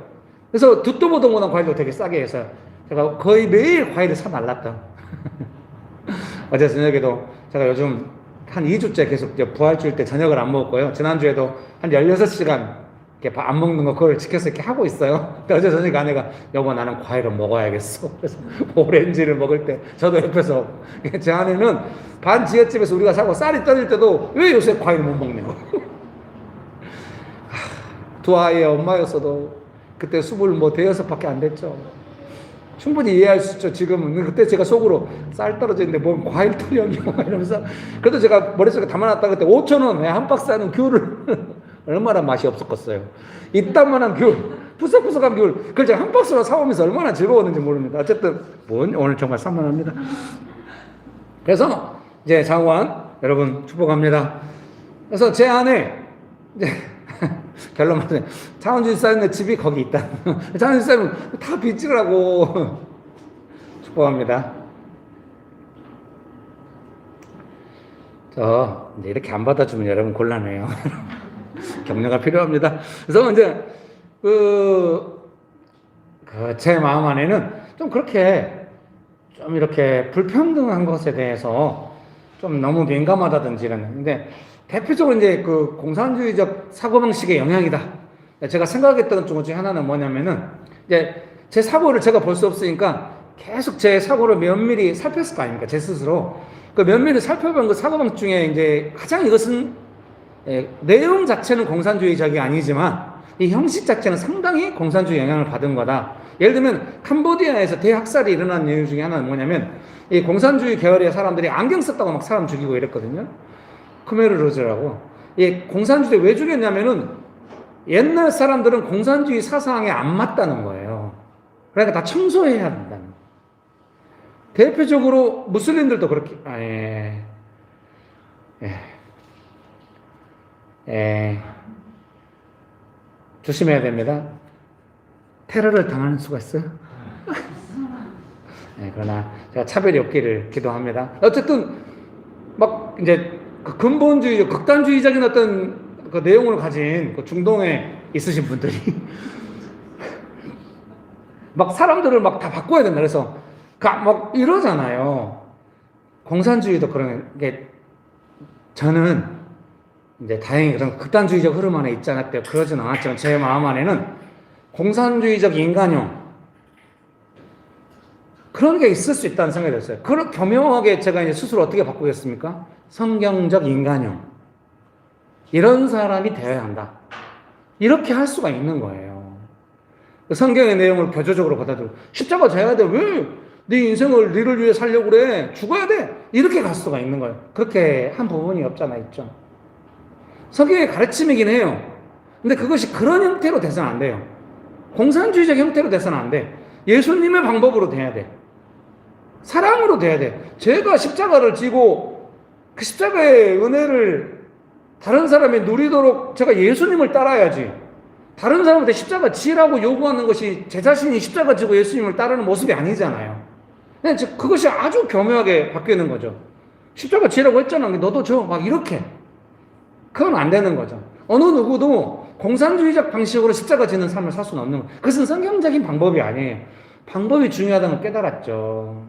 그래서 듣도 보도 못한 과일도 되게 싸게 해서 제가 거의 매일 과일을 사 날랐던. 어제 저녁에도 제가 요즘 한 2주째 계속 부활주일 때 저녁을 안 먹었고요. 지난주에도 한 16시간 이렇게 안 먹는 거 그걸 지켜서 이렇게 하고 있어요. 근데 어제 저녁에 아내가 여보 나는 과일을 먹어야겠어. 그래서 오렌지를 먹을 때 저도 옆에서 제 아내는 반지하집에서 우리가 사고 쌀이 떨어질 때도 왜 요새 과일을 못 먹냐고. 두 아이의 엄마였어도 그때 25밖에 안 됐죠. 충분히 이해할 수 있죠. 지금은. 그때 제가 속으로 쌀 떨어졌는데 뭔 과일 털이었냐 이러면서 그래도 제가 머릿속에 담아놨다 그때 5,000원에 한 박스 하는 귤을 얼마나 맛이 없었겠어요. 이딴만한 귤, 푸석푸석한 귤, 그걸 제가 한 박스로 사오면서 얼마나 즐거웠는지 모릅니다. 어쨌든 오늘 정말 산만합니다. 그래서 이제 장원 여러분 축복합니다. 그래서 제 안에 이제 결론 말하자면 장원준 사님의 집이 거기 있다. 장원준 사님은 다 빚지라고 축복합니다. 이제 이렇게 안 받아주면 여러분 곤란해요. 격려가 필요합니다. 그래서 이제 제 마음 안에는 좀 그렇게 좀 이렇게 불평등한 것에 대해서 좀 너무 민감하다든지 이런. 근데 대표적으로 이제 그 공산주의적 사고방식의 영향이다. 제가 생각했던 것 중에 하나는 뭐냐면은 이제 제 사고를 제가 볼 수 없으니까 계속 제 사고를 면밀히 살폈을 거 아닙니까? 제 스스로. 그 면밀히 살펴본 그 사고방식 중에 이제 가장 이것은 내용 자체는 공산주의적이 아니지만 이 형식 자체는 상당히 공산주의 영향을 받은 거다. 예를 들면 캄보디아에서 대학살이 일어난 이유 중에 하나는 뭐냐면 이 공산주의 계열의 사람들이 안경 썼다고 막 사람 죽이고 이랬거든요. 크메르 로즈라고. 이 공산주의 왜 죽였냐면은 옛날 사람들은 공산주의 사상에 안 맞다는 거예요. 그러니까 다 청소해야 된다는 거예요. 대표적으로 무슬림들도 그렇게 조심해야 됩니다. 테러를 당하는 수가 있어요. 그러나 제가 차별이 없기를 기도합니다. 어쨌든 막 이제 그 근본주의, 극단주의적인 어떤 그 내용을 가진 그 중동에 있으신 분들이 막 사람들을 막 다 바꿔야 된다. 그래서 막 이러잖아요. 공산주의도 그런 게 저는 이제 다행히 그런 극단주의적 흐름 안에 있지 않았대요. 그러진 않았지만 제 마음 안에는 공산주의적 인간용 그런 게 있을 수 있다는 생각이 들었어요. 그걸 교묘하게 제가 이제 스스로 어떻게 바꾸겠습니까? 성경적 인간용. 이런 사람이 되어야 한다. 이렇게 할 수가 있는 거예요. 성경의 내용을 교조적으로 받아들이고 십자가 져야 돼. 왜? 네 인생을 너를 위해 살려고 그래. 죽어야 돼. 이렇게 갈 수가 있는 거예요. 그렇게 한 부분이 없잖아 있죠. 성경의 가르침이긴 해요. 근데 그것이 그런 형태로 돼서는 안 돼요. 공산주의적 형태로 돼서는 안 돼. 예수님의 방법으로 돼야 돼. 사랑으로 돼야 돼. 제가 십자가를 지고 그 십자가의 은혜를 다른 사람이 누리도록 제가 예수님을 따라야지. 다른 사람한테 십자가 지라고 요구하는 것이 제 자신이 십자가 지고 예수님을 따르는 모습이 아니잖아요. 그것이 아주 교묘하게 바뀌는 거죠. 십자가 지라고 했잖아. 너도 져. 막 이렇게. 그건 안 되는 거죠. 어느 누구도 공산주의적 방식으로 십자가 지는 삶을 살 수는 없는 거예요. 그것은 성경적인 방법이 아니에요. 방법이 중요하다는 걸 깨달았죠.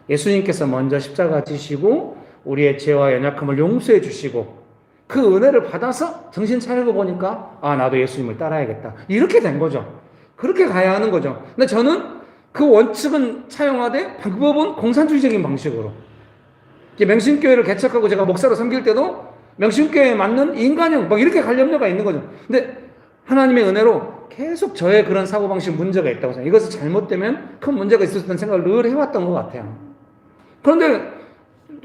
예수님께서 먼저 십자가 지시고 우리의 죄와 연약함을 용서해 주시고 그 은혜를 받아서 정신 차리고 보니까 나도 예수님을 따라야겠다. 이렇게 된 거죠. 그렇게 가야 하는 거죠. 근데 저는 그 원칙은 차용하되 방법은 공산주의적인 방식으로. 맹신교회를 개척하고 제가 목사로 섬길 때도 명심교회에 맞는 인간형 막 이렇게 갈 염려가 있는 거죠. 근데 하나님의 은혜로 계속 저의 그런 사고방식 문제가 있다고 생각해요. 이것이 잘못되면 큰 문제가 있을 수 있다는 생각을 늘 해왔던 것 같아요. 그런데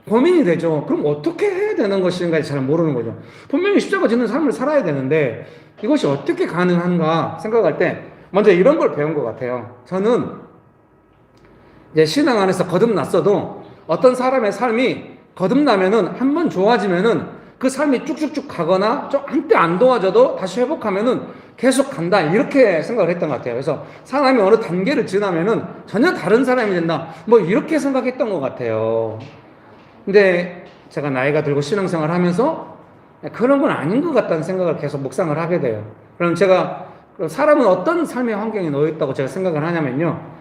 고민이 되죠. 그럼 어떻게 해야 되는 것인가 잘 모르는 거죠. 분명히 십자가 지는 삶을 살아야 되는데 이것이 어떻게 가능한가 생각할 때 먼저 이런 걸 배운 것 같아요. 저는 이제 신앙 안에서 거듭났어도 어떤 사람의 삶이 거듭나면은 한번 좋아지면은 그 삶이 쭉쭉쭉 가거나 좀 한때 안 도와줘도 다시 회복하면은 계속 간다. 이렇게 생각을 했던 것 같아요. 그래서 사람이 어느 단계를 지나면은 전혀 다른 사람이 된다. 뭐 이렇게 생각했던 것 같아요. 근데 제가 나이가 들고 신앙생활을 하면서 그런 건 아닌 것 같다는 생각을 계속 묵상을 하게 돼요. 그럼 제가 사람은 어떤 삶의 환경에 놓여 있다고 제가 생각을 하냐면요.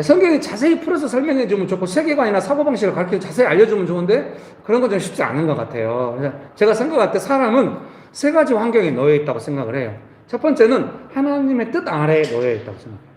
성경이 자세히 풀어서 설명해 주면 좋고 세계관이나 사고방식을 가르쳐 자세히 알려주면 좋은데 그런 건 좀 쉽지 않은 것 같아요. 그래서 제가 생각할 때 사람은 세 가지 환경에 놓여 있다고 생각을 해요. 첫 번째는 하나님의 뜻 아래에 놓여 있다고 생각해요.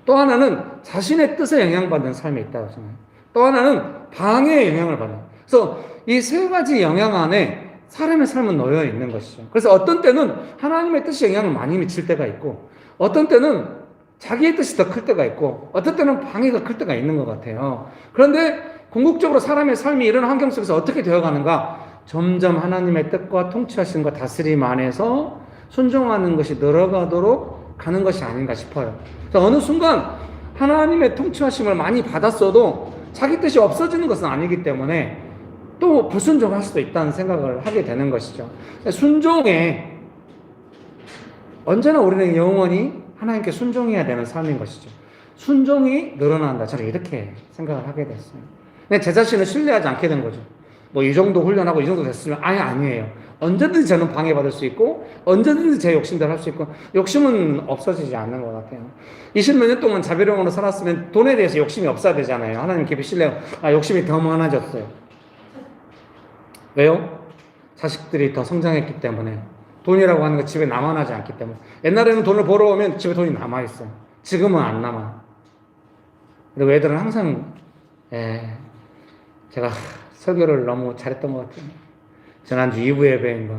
또 하나는 자신의 뜻에 영향받는 삶이 있다고 생각해요. 또 하나는 방해의 영향을 받아요. 그래서 이 세 가지 영향 안에 사람의 삶은 놓여 있는 것이죠. 그래서 어떤 때는 하나님의 뜻이 영향을 많이 미칠 때가 있고 어떤 때는 자기의 뜻이 더 클 때가 있고 어떤 때는 방해가 클 때가 있는 것 같아요. 그런데 궁극적으로 사람의 삶이 이런 환경 속에서 어떻게 되어가는가? 점점 하나님의 뜻과 통치하심과 다스림 안에서 순종하는 것이 늘어가도록 가는 것이 아닌가 싶어요. 그래서 어느 순간 하나님의 통치하심을 많이 받았어도 자기 뜻이 없어지는 것은 아니기 때문에 또 불순종할 수도 있다는 생각을 하게 되는 것이죠. 순종에 언제나 우리는 영원히 하나님께 순종해야 되는 삶인 것이죠. 순종이 늘어난다. 저는 이렇게 생각을 하게 됐어요. 근데 제 자신을 신뢰하지 않게 된 거죠. 뭐 이 정도 훈련하고 이 정도 됐으면 아니에요. 언제든지 저는 방해받을 수 있고 언제든지 제 욕심대로 할 수 있고 욕심은 없어지지 않는 것 같아요. 20몇 년 동안 자비령으로 살았으면 돈에 대해서 욕심이 없어야 되잖아요. 하나님 깊이 신뢰하고 욕심이 더 많아졌어요. 왜요? 자식들이 더 성장했기 때문에. 돈이라고 하는 거 집에 남아나지 않기 때문에. 옛날에는 돈을 벌어오면 집에 돈이 남아있어요. 지금은 안 남아요. 그리고 애들은 항상 제가 설교를 너무 잘했던 것 같아요. 지난주 2부 예배인가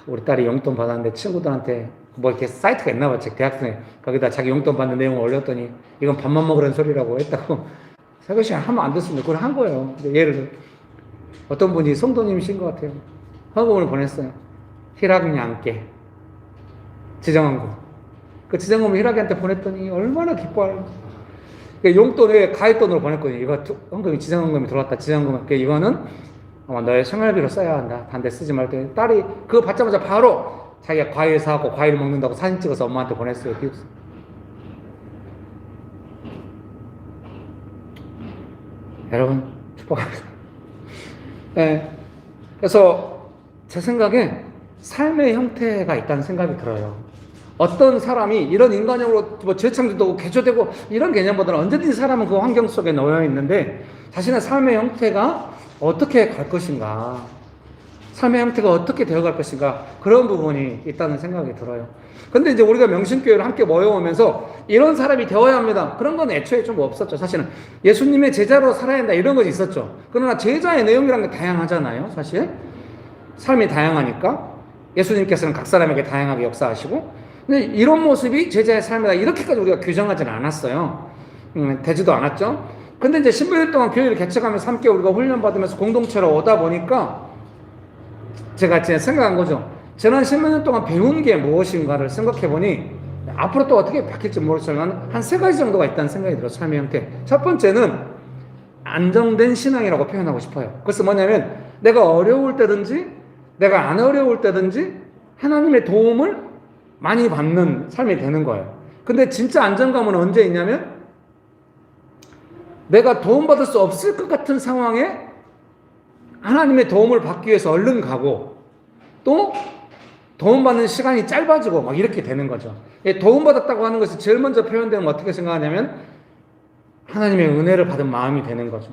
우리 딸이 용돈 받았는데 친구들한테 뭐 이렇게 사이트가 있나 봐. 대학생에 거기다 자기 용돈 받는 내용을 올렸더니 이건 밥만 먹으라는 소리라고 했다고. 설교 시간 하면 안 됐습니다. 그걸 한 거예요. 예를 어떤 분이 성도님이신 것 같아요. 헌금을 보냈어요. 희락양께 지정헌금. 그 지정헌금을 희락이한테 보냈더니 얼마나 기뻐요. 용돈에 가입돈으로 보냈거든요. 이거 헌금이 지정헌금이 들어왔다. 지정헌금. 이거는 아마 너의 생활비로 써야 한다. 반대 쓰지 말때 딸이 그거 받자마자 바로 자기가 과일 사갖고 과일 먹는다고 사진 찍어서 엄마한테 보냈어요. 기숙사. 여러분 축복합니다. 네. 그래서 제 생각에 삶의 형태가 있다는 생각이 들어요. 어떤 사람이 이런 인간형으로 뭐 재창조되고 개조되고 이런 개념보다는 언제든지 사람은 그 환경 속에 놓여 있는데 자신의 삶의 형태가 어떻게 갈 것인가, 삶의 형태가 어떻게 되어갈 것인가, 그런 부분이 있다는 생각이 들어요. 근데 이제 우리가 명신교회를 함께 모여오면서 이런 사람이 되어야 합니다. 그런 건 애초에 좀 없었죠. 사실은 예수님의 제자로 살아야 한다 이런 것이 있었죠. 그러나 제자의 내용이라는 게 다양하잖아요. 사실 삶이 다양하니까 예수님께서는 각 사람에게 다양하게 역사하시고, 근데 이런 모습이 제자의 삶이다 이렇게까지 우리가 규정하지는 않았어요. 되지도 않았죠. 근데 이제 10여 동안 교회를 개척하면서 함께 우리가 훈련받으면서 공동체로 오다 보니까 제가 생각한 거죠. 지난 10몇 년 동안 배운 게 무엇인가를 생각해보니 앞으로 또 어떻게 바뀔지 모르지만 한 3가지 정도가 있다는 생각이 들어요. 삶의 형태. 첫 번째는 안정된 신앙이라고 표현하고 싶어요. 그래서 뭐냐면 내가 어려울 때든지 내가 안 어려울 때든지 하나님의 도움을 많이 받는 삶이 되는 거예요. 근데 진짜 안정감은 언제 있냐면 내가 도움받을 수 없을 것 같은 상황에 하나님의 도움을 받기 위해서 얼른 가고 또 도움받는 시간이 짧아지고 막 이렇게 되는 거죠. 도움받았다고 하는 것이 제일 먼저 표현되면 어떻게 생각하냐면 하나님의 은혜를 받은 마음이 되는 거죠.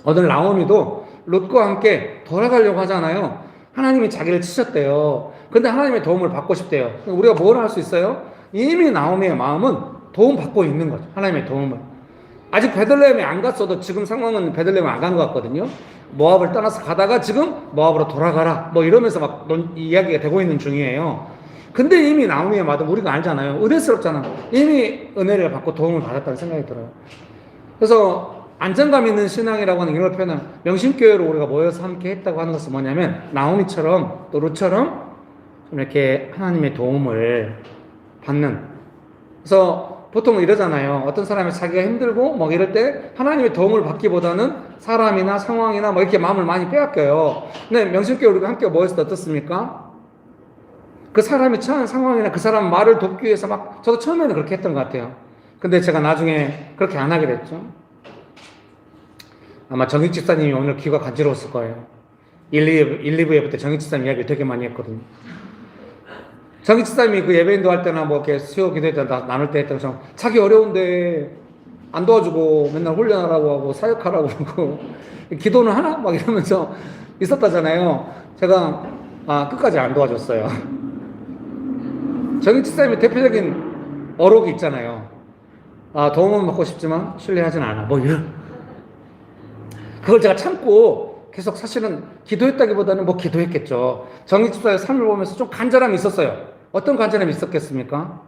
오늘 나오미도 롯과 함께 돌아가려고 하잖아요. 하나님이 자기를 치셨대요. 근데 하나님의 도움을 받고 싶대요. 우리가 뭘 할 수 있어요? 이미 나오미의 마음은 도움받고 있는 거죠. 하나님의 도움을. 아직 베들레헴에 안 갔어도 지금 상황은 베들레헴에 안 간 것 같거든요. 모압을 떠나서 가다가 지금 모압으로 돌아가라 뭐 이러면서 막 이야기가 되고 있는 중이에요. 근데 이미 나오미의 마음 우리가 알잖아요. 은혜스럽잖아. 이미 은혜를 받고 도움을 받았다는 생각이 들어요. 그래서 안정감 있는 신앙이라고 하는 이런 표현은 명신교회로 우리가 모여서 함께 했다고 하는 것은 뭐냐면 나오미처럼 또 룻처럼 좀 이렇게 하나님의 도움을 받는. 그래서 보통 이러잖아요. 어떤 사람이 자기가 힘들고 뭐 이럴 때 하나님의 도움을 받기보다는 사람이나 상황이나 뭐 이렇게 마음을 많이 빼앗겨요. 근데 명신교회 우리가 함께 모였을 때 어떻습니까? 그 사람이 처한 상황이나 그 사람 말을 돕기 위해서 막 저도 처음에는 그렇게 했던 것 같아요. 근데 제가 나중에 그렇게 안 하게 됐죠. 아마 정익 집사님이 오늘 귀가 간지러웠을 거예요. 1, 2부 예배 때 정익 집사님 이야기를 되게 많이 했거든요. 정익 집사님이 그 예배 인도할 때나 뭐 이렇게 수요 기도회 때 나눌 때 했던 것처럼 자기 어려운데 안 도와주고 맨날 훈련하라고 하고 사역하라고 그러고 기도는 하나? 막 이러면서 있었다잖아요. 제가 끝까지 안 도와줬어요. 정익 집사님의 대표적인 어록이 있잖아요. 도움은 받고 싶지만 신뢰하진 않아. 뭐 이런. 그걸 제가 참고 계속 사실은 기도했다기보다는 뭐 기도했겠죠. 정익 집사의 삶을 보면서 좀 간절함이 있었어요. 어떤 간절함이 있었겠습니까?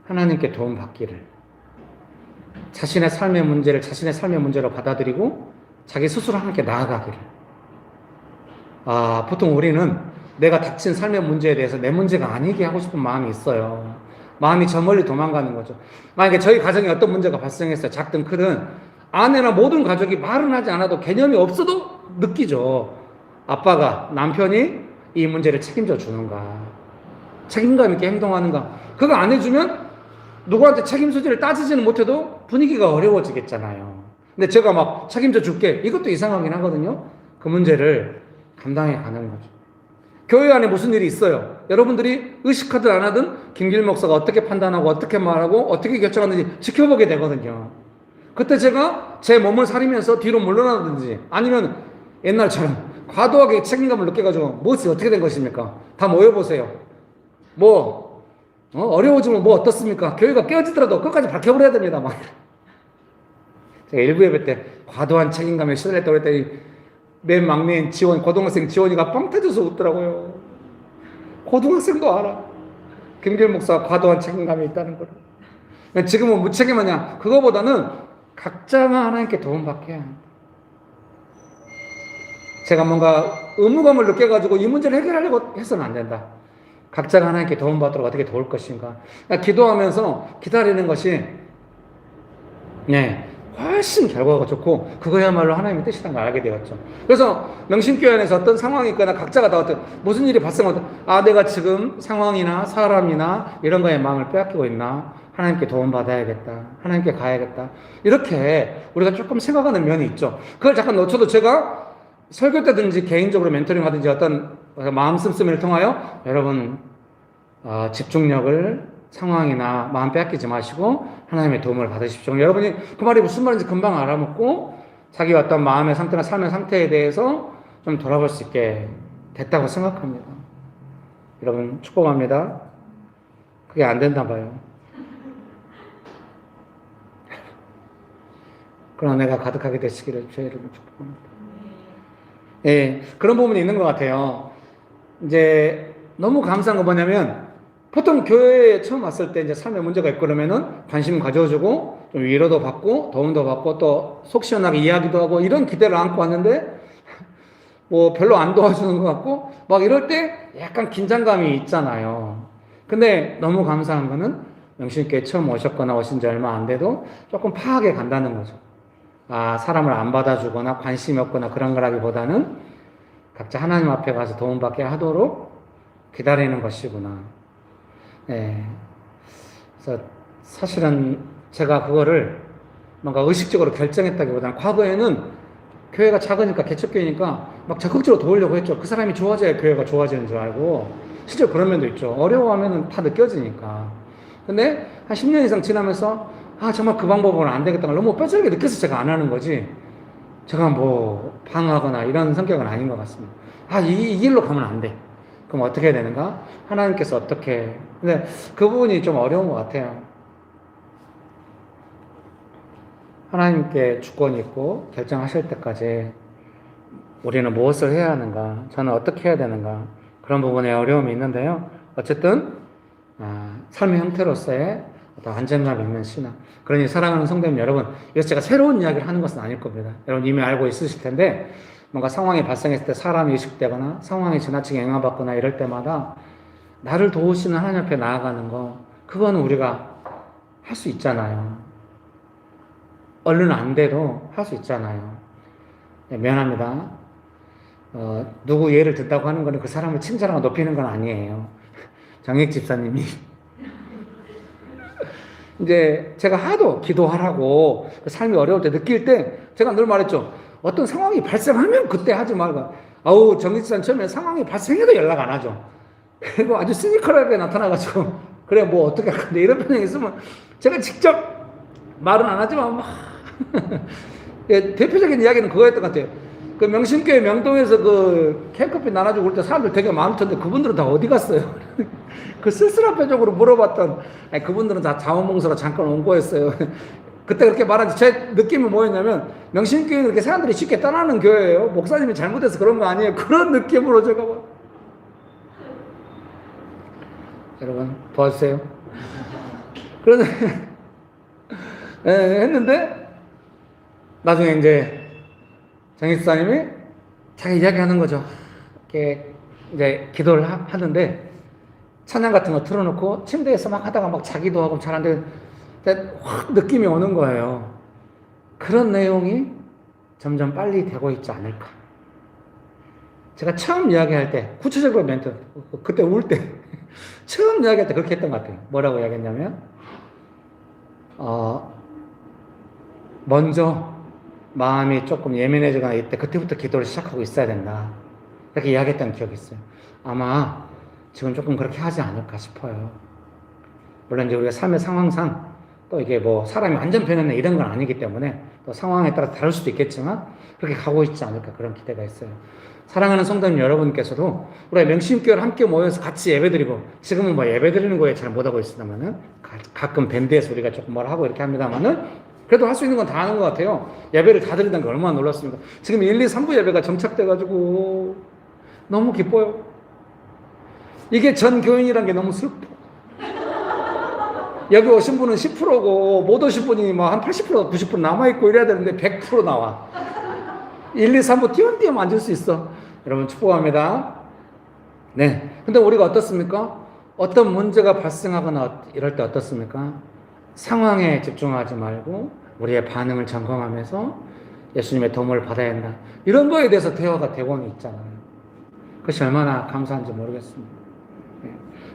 하나님께 도움 받기를. 자신의 삶의 문제를 자신의 삶의 문제로 받아들이고 자기 스스로 하나님께 나아가기를. 보통 우리는 내가 닥친 삶의 문제에 대해서 내 문제가 아니게 하고 싶은 마음이 있어요. 마음이 저 멀리 도망가는 거죠. 만약에 저희 가정에 어떤 문제가 발생했어요. 작든 크든 아내나 모든 가족이 말은 하지 않아도 개념이 없어도 느끼죠. 아빠가, 남편이 이 문제를 책임져 주는가, 책임감 있게 행동하는가. 그거 안 해주면 누구한테 책임 소지를 따지지는 못해도 분위기가 어려워지겠잖아요. 근데 제가 막 책임져 줄게, 이것도 이상하긴 하거든요. 그 문제를 감당해 가는 거죠. 교회 안에 무슨 일이 있어요. 여러분들이 의식하든 안 하든 김길 목사가 어떻게 판단하고 어떻게 말하고 어떻게 결정하는지 지켜보게 되거든요. 그때 제가 제 몸을 사리면서 뒤로 물러나든지 아니면 옛날처럼 과도하게 책임감을 느껴가지고 무엇이 어떻게 된 것입니까? 다 모여보세요. 어려워지면 뭐 어떻습니까? 교회가 깨어지더라도 끝까지 밝혀버려야 됩니다. 막. 제가 일부 예배 때 과도한 책임감에 시달렸다고 했더니 맨 막내인 고등학생 지원이가 빵 터져서 웃더라고요. 고등학생도 알아. 김길 목사가 과도한 책임감이 있다는 걸. 지금은 무책임하냐? 그거보다는 각자가 하나님께 도움받게 해야 합니다. 제가 뭔가 의무감을 느껴가지고 이 문제를 해결하려고 해서는 안 된다. 각자가 하나님께 도움받도록 어떻게 도울 것인가. 기도하면서 기다리는 것이 훨씬 결과가 좋고 그거야말로 하나님의 뜻이라는 걸 알게 되었죠. 그래서 명신교회 안에서 어떤 상황이 있거나 각자가 다 무슨 일이 발생하든 내가 지금 상황이나 사람이나 이런 거에 마음을 빼앗기고 있나, 하나님께 도움받아야겠다, 하나님께 가야겠다, 이렇게 우리가 조금 생각하는 면이 있죠. 그걸 잠깐 놓쳐도 제가 설교 때든지 개인적으로 멘토링 하든지 어떤 마음 씀씀이를 통하여 여러분 집중력을 상황이나 마음 빼앗기지 마시고 하나님의 도움을 받으십시오. 여러분이 그 말이 무슨 말인지 금방 알아먹고 자기 어떤 마음의 상태나 삶의 상태에 대해서 좀 돌아볼 수 있게 됐다고 생각합니다. 여러분 축복합니다. 그게 안 된다 봐요. 그런 은혜가 가득하게 되시기를 주의 이름으로 축복합니다. 그런 부분이 있는 것 같아요. 이제 너무 감사한 거 뭐냐면 보통 교회에 처음 왔을 때 이제 삶에 문제가 있고 그러면은 관심 가져주고 좀 위로도 받고 도움도 받고 또 속 시원하게 이야기도 하고 이런 기대를 안고 왔는데 뭐 별로 안 도와주는 것 같고 막 이럴 때 약간 긴장감이 있잖아요. 근데 너무 감사한 거는 명신교회 처음 오셨거나 오신 지 얼마 안 돼도 조금 파악해 간다는 거죠. 사람을 안 받아주거나 관심이 없거나 그런 거라기보다는 각자 하나님 앞에 가서 도움받게 하도록 기다리는 것이구나. 그래서 사실은 제가 그거를 뭔가 의식적으로 결정했다기보다는 과거에는 교회가 작으니까 개척교회니까 막 적극적으로 도우려고 했죠. 그 사람이 좋아져야 교회가 좋아지는 줄 알고 실제로 그런 면도 있죠. 어려워하면 다 느껴지니까. 근데 한 10년 이상 지나면서 정말 그 방법은 안 되겠다는 걸 너무 뼈저리게 느껴서 제가 안 하는 거지, 제가 뭐 방어하거나 이런 성격은 아닌 것 같습니다. 이 길로 가면 안 돼. 그럼 어떻게 해야 되는가? 하나님께서 어떻게. 근데 그 부분이 좀 어려운 것 같아요. 하나님께 주권이 있고 결정하실 때까지 우리는 무엇을 해야 하는가, 저는 어떻게 해야 되는가, 그런 부분에 어려움이 있는데요. 어쨌든 삶의 형태로서의 어떤 안정감 있는 신앙. 그러니 사랑하는 성도님 여러분, 이것서 제가 새로운 이야기를 하는 것은 아닐 겁니다. 여러분 이미 알고 있으실 텐데, 뭔가 상황이 발생했을 때 사람이 의식되거나 상황이 지나치게 영향받거나 이럴 때마다 나를 도우시는 하나님 앞에 나아가는 거, 그거는 우리가 할 수 있잖아요. 얼른 안 돼도 할 수 있잖아요. 미안합니다. 누구 예를 든다고 하는 거는 그 사람을 칭찬하고 높이는 건 아니에요. 정익 집사님이 이제 제가 하도 기도하라고 삶이 어려울 때 느낄 때 제가 늘 말했죠. 어떤 상황이 발생하면 그때 하지 말고. 정익 집사님 처음에 상황이 발생해도 연락 안 하죠. 그리고 아주 시니컬하게 나타나가지고 그래 뭐 어떻게 할 건데 이런 편이 있으면 제가 직접 말은 안 하지만 막 대표적인 이야기는 그거였던 것 같아요. 그 명신교회 명동에서 그 캔커피 나눠주고 그럴 때 사람들 되게 많던데 그분들은 다 어디 갔어요? 그 쓸쓸한 표정으로 물어봤던, 그분들은 다 자원봉사로 잠깐 온 거였어요. 그때 그렇게 말하지. 제 느낌이 뭐였냐면, 명신교회는 그렇게 사람들이 쉽게 떠나는 교회예요. 목사님이 잘못해서 그런 거 아니에요. 그런 느낌으로 제가 여러분 도와주세요. 그런데 했는데 나중에 이제 정익사님이 자기 이야기하는 거죠. 이렇게 이제 기도를 하는데 찬양 같은 거 틀어놓고 침대에서 막 하다가 막 자기도 하고 잘 안 되는데 확 느낌이 오는 거예요. 그런 내용이 점점 빨리 되고 있지 않을까. 제가 처음 이야기할 때 구체적으로 멘트 그때 울 때 처음 이야기할 때 그렇게 했던 것 같아요. 뭐라고 이야기했냐면 먼저 마음이 조금 예민해지거나 이때 그때부터 기도를 시작하고 있어야 된다. 이렇게 이야기했던 기억이 있어요. 아마 지금 조금 그렇게 하지 않을까 싶어요. 물론 이제 우리가 삶의 상황상 또 이게 뭐 사람이 완전 변했네 이런 건 아니기 때문에 또 상황에 따라 다를 수도 있겠지만 그렇게 가고 있지 않을까 그런 기대가 있어요. 사랑하는 성도님 여러분께서도 우리가 명심교회를 함께 모여서 같이 예배드리고 지금은 뭐 예배드리는 거에 잘 못하고 있습니다만은 가끔 밴드에서 우리가 조금 뭘 하고 이렇게 합니다만은 그래도 할 수 있는 건 다 하는 것 같아요. 예배를 다 드린다는 게 얼마나 놀랐습니까? 지금 1, 2, 3부 예배가 정착돼가지고 너무 기뻐요. 이게 전 교인이란 게 너무 슬퍼. 여기 오신 분은 10%고 못 오신 분이 뭐 한 80% 90% 남아있고 이래야 되는데 100% 나와. 1, 2, 3부 띄엄띄엄 앉을 수 있어. 여러분 축복합니다. 네. 근데 우리가 어떻습니까? 어떤 문제가 발생하거나 이럴 때 어떻습니까? 상황에 집중하지 말고 우리의 반응을 점검하면서 예수님의 도움을 받아야 한다. 이런 거에 대해서 대화가 되고는 있잖아요. 그것이 얼마나 감사한지 모르겠습니다. 네.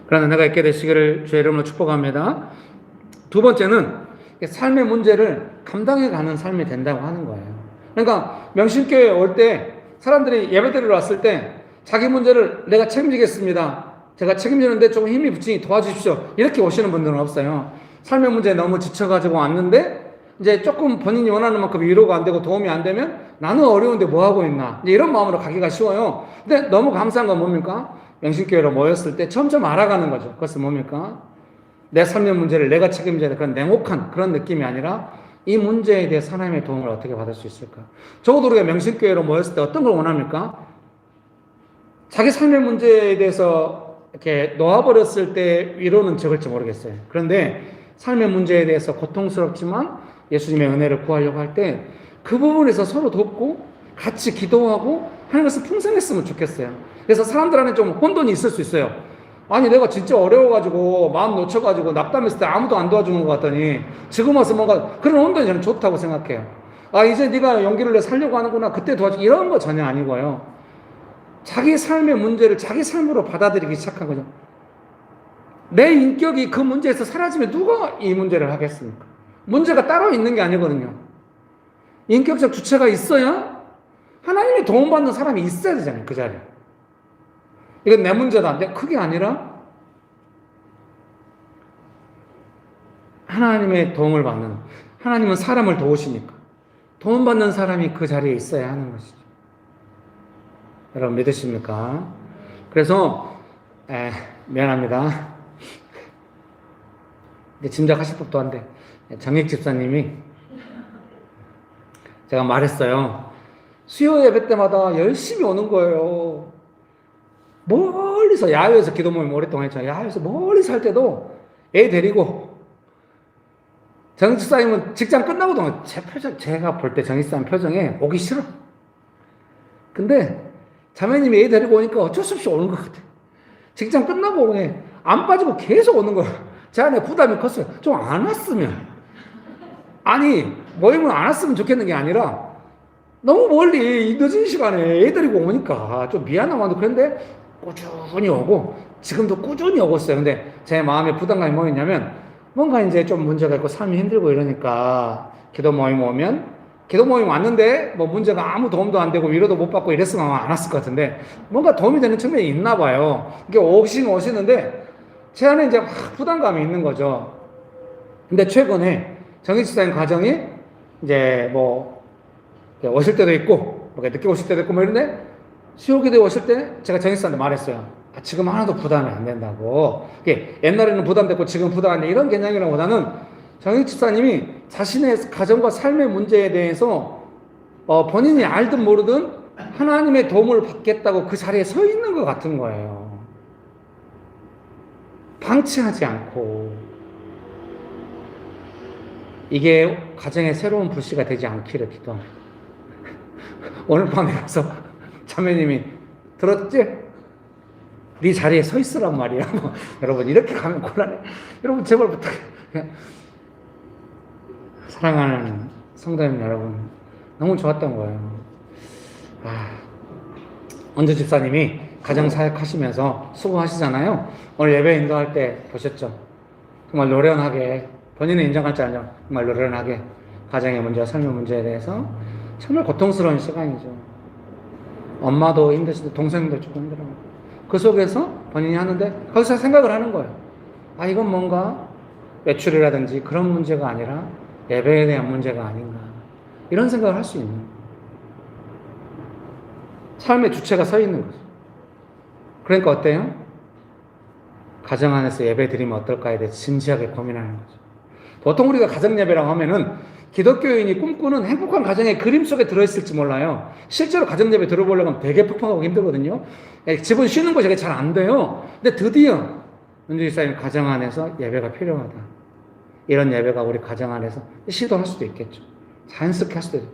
그러나 내가 있게 되시기를 주의 이름으로 축복합니다. 두 번째는 삶의 문제를 감당해가는 삶이 된다고 하는 거예요. 그러니까 명심교회에 올 때 사람들이 예배드리러 왔을 때 자기 문제를 내가 책임지겠습니다. 제가 책임지는데 조금 힘이 붙이니 도와주십시오. 이렇게 오시는 분들은 없어요. 삶의 문제에 너무 지쳐가지고 왔는데 이제 조금 본인이 원하는 만큼 위로가 안 되고 도움이 안 되면 나는 어려운데 뭐 하고 있나 이제 이런 마음으로 가기가 쉬워요. 근데 너무 감사한 건 뭡니까? 명심교회로 모였을 때 점점 알아가는 거죠. 그것은 뭡니까? 내 삶의 문제를 내가 책임져야 될 그런 냉혹한 그런 느낌이 아니라 이 문제에 대해 하나님의 도움을 어떻게 받을 수 있을까? 적어도 우리가 명심교회로 모였을 때 어떤 걸 원합니까? 자기 삶의 문제에 대해서 이렇게 놓아버렸을 때 위로는 적을지 모르겠어요. 그런데 삶의 문제에 대해서 고통스럽지만 예수님의 은혜를 구하려고 할 때 그 부분에서 서로 돕고 같이 기도하고 하는 것을 풍성했으면 좋겠어요. 그래서 사람들 안에 좀 혼돈이 있을 수 있어요. 아니 내가 진짜 어려워가지고 마음 놓쳐가지고 낙담했을 때 아무도 안 도와주는 것 같더니 지금 와서 뭔가 그런 혼돈이 저는 좋다고 생각해요. 아 이제 네가 용기를 내 살려고 하는구나 그때 도와주 이런 거 전혀 아니고요. 자기 삶의 문제를 자기 삶으로 받아들이기 시작한 거죠. 내 인격이 그 문제에서 사라지면 누가 이 문제를 하겠습니까? 문제가 따로 있는 게 아니거든요. 인격적 주체가 있어야 하나님의 도움받는 사람이 있어야 되잖아요. 그 자리에. 이건 내 문제다. 그게 아니라 하나님의 도움을 받는, 하나님은 사람을 도우시니까 도움받는 사람이 그 자리에 있어야 하는 것이죠. 여러분 믿으십니까? 그래서 미안합니다. 근데 짐작하실 법도 한데 정익 집사님이 제가 말했어요. 수요 예배 때마다 열심히 오는 거예요. 멀리서 야외에서 기도 모임 오랫동안 했잖아요. 야외에서 멀리서 할 때도 애 데리고 정익 집사님은 직장 끝나고도 제 표정 제가 볼 때 정익 집사님 표정에 오기 싫어. 근데 자매님이 애 데리고 오니까 어쩔 수 없이 오는 것 같아. 직장 끝나고 오네. 안 빠지고 계속 오는 거야. 제 안에 부담이 컸어요. 좀 안 왔으면. 아니, 모임을 안 왔으면 좋겠는 게 아니라 너무 멀리 이 늦은 시간에 애 데리고 오니까 좀 미안하고 그런데 꾸준히 오고 지금도 꾸준히 오고 있어요. 근데 제 마음에 부담감이 뭐였냐면 뭔가 이제 좀 문제가 있고 삶이 힘들고 이러니까 기도 모임 오면 기도 모임 왔는데 뭐 문제가 아무 도움도 안 되고 위로도 못 받고 이랬으면 아마 안 왔을 것 같은데 뭔가 도움이 되는 측면이 있나 봐요. 이게 오시는데 제 안에 이제 부담감이 있는 거죠. 근데 최근에 정익 집사님 가정이 이제 뭐 오실 때도 있고 늦게 오실 때도 있고 뭐 이런데 수요기도에 오실 때 제가 정익 집사님한테 말했어요. 지금 하나도 부담이 안 된다고. 이게 옛날에는 부담됐고 지금 부담 안 돼. 이런 개념이라보다는 정익 집사님이 자신의 가정과 삶의 문제에 대해서 본인이 알든 모르든 하나님의 도움을 받겠다고 그 자리에 서 있는 것 같은 거예요. 방치하지 않고. 이게 가정의 새로운 불씨가 되지 않기를 기도합니다. 오늘 밤에 가서 자매님이 들었지? 네 자리에 서 있으란 말이야. 여러분 이렇게 가면 곤란해. 여러분 제발 부탁해. 사랑하는 성도님 여러분, 너무 좋았던 거예요. 언주 집사님이 가정 사역하시면서 수고하시잖아요. 오늘 예배 인도할 때 보셨죠? 정말 노련하게, 본인은 인정할지 알죠? 정말 노련하게 가정의 문제와 삶의 문제에 대해서 정말 고통스러운 시간이죠. 엄마도 힘드시고 동생도 조금 힘들어요. 그 속에서 본인이 하는데 거기서 생각을 하는 거예요. 이건 뭔가 외출이라든지 그런 문제가 아니라 예배에 대한 문제가 아닌가, 이런 생각을 할 수 있는 거예요. 삶의 주체가 서 있는 거죠. 그러니까 어때요? 가정 안에서 예배 드리면 어떨까에 대해 진지하게 고민하는 거죠. 보통 우리가 가정 예배라고 하면은 기독교인이 꿈꾸는 행복한 가정의 그림 속에 들어있을지 몰라요. 실제로 가정 예배 들어보려고 하면 되게 퍽퍽하고 힘들거든요. 집은 쉬는 곳이 잘 안 돼요. 근데 드디어 은주 집사님 가정 안에서 예배가 필요하다, 이런 예배가 우리 가정 안에서 시도할 수도 있겠죠. 자연스럽게 할 수도 있죠.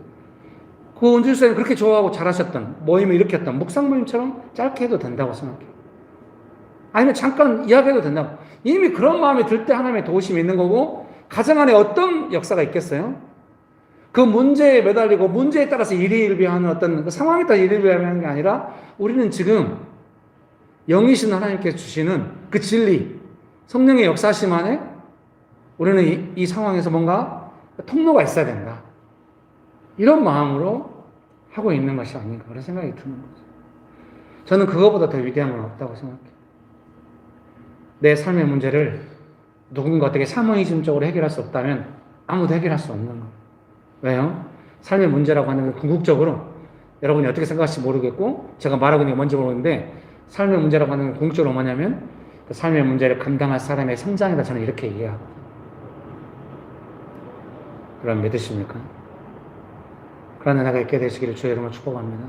그 은주 집사님 그렇게 좋아하고 잘하셨던 모임을 일으켰던 묵상 모임처럼 짧게 해도 된다고 생각해요. 아니면 잠깐 이야기해도 된다고. 이미 그런 마음이 들 때 하나님의 도우심이 있는 거고, 가정 안에 어떤 역사가 있겠어요? 그 문제에 매달리고 문제에 따라서 일희일비하는 어떤 그 상황에 따라 일희일비하는 게 아니라, 우리는 지금 영이신 하나님께서 주시는 그 진리, 성령의 역사심 안에 우리는 이 상황에서 뭔가 통로가 있어야 된다, 이런 마음으로 하고 있는 것이 아닌가, 그런 생각이 드는 거죠. 저는 그거보다 더 위대한 건 없다고 생각해요. 내 삶의 문제를 누군가 어떻게 샤머니즘적으로 해결할 수 없다면 아무도 해결할 수 없는 거예요. 왜요? 삶의 문제라고 하는 건 궁극적으로, 여러분이 어떻게 생각할지 모르겠고 제가 말하고 있는 게 뭔지 모르겠는데, 삶의 문제라고 하는 건 궁극적으로 뭐냐면 그 삶의 문제를 감당할 사람의 성장이다, 저는 이렇게 이해합니다. 그럼 믿으십니까? 그런 은혜가 있게 되시기를 주의 이름으로 축복합니다.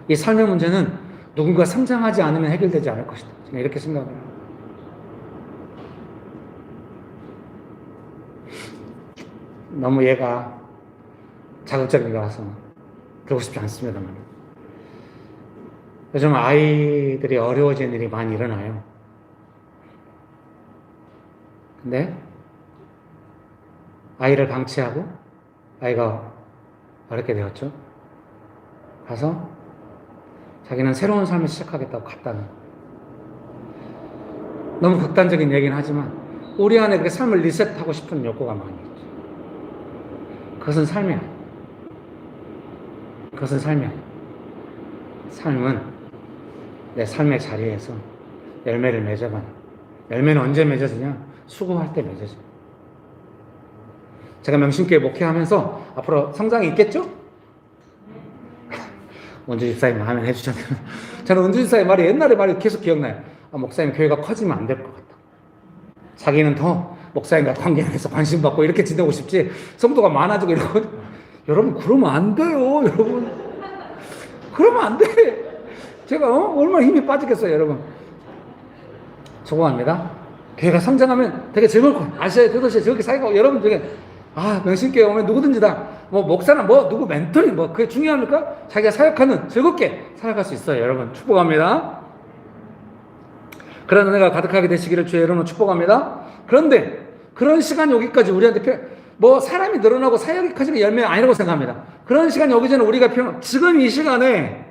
이 삶의 문제는 누군가 성장하지 않으면 해결되지 않을 것이다, 저는 이렇게 생각을 해요. 너무 얘가 자극적인 거라서 그러고 싶지 않습니다만, 요즘 아이들이 어려워지는 일이 많이 일어나요. 근데 아이를 방치하고 아이가 어렵게 되었죠. 가서 자기는 새로운 삶을 시작하겠다고 갔다는, 너무 극단적인 얘기는 하지만 우리 안에 그 삶을 리셋하고 싶은 욕구가 많이 있죠. 그것은 삶이 아니에요. 그것은 삶이 아니에요. 삶은 내 삶의 자리에서 열매를 맺어가는, 열매는 언제 맺어지냐? 수고할 때 맺어져요. 제가 명신교회 목회하면서 앞으로 성장이 있겠죠? 은주 집사님 하면 해주잖아요. 저는 은주 집사님 말이, 옛날에 말이 계속 기억나요. 목사님 교회가 커지면 안 될 것 같다. 자기는 더 목사님과 관계 안에서 관심 받고 이렇게 지내고 싶지, 성도가 많아지고 이러고. 여러분 그러면 안 돼요. 여러분 그러면 안 돼. 제가 얼마나 힘이 빠지겠어요. 여러분 축복합니다. 교회가 성장하면 되게 즐거울 거예요. 아시아의 교도시에 저렇게 사이가, 여러분 중에 명신교회 오면 누구든지 다 목사나 누구 멘토링 그게 중요합니까? 자기가 사역하는, 즐겁게 사역할 수 있어요. 여러분 축복합니다. 그런 은혜가 가득하게 되시기를 주의 이름으로 축복합니다. 그런데 그런 시간이 오기까지 우리한테 사람이 늘어나고 사역이 커지는 열매가 아니라고 생각합니다. 그런 시간이 오기 전에 우리가 지금 이 시간에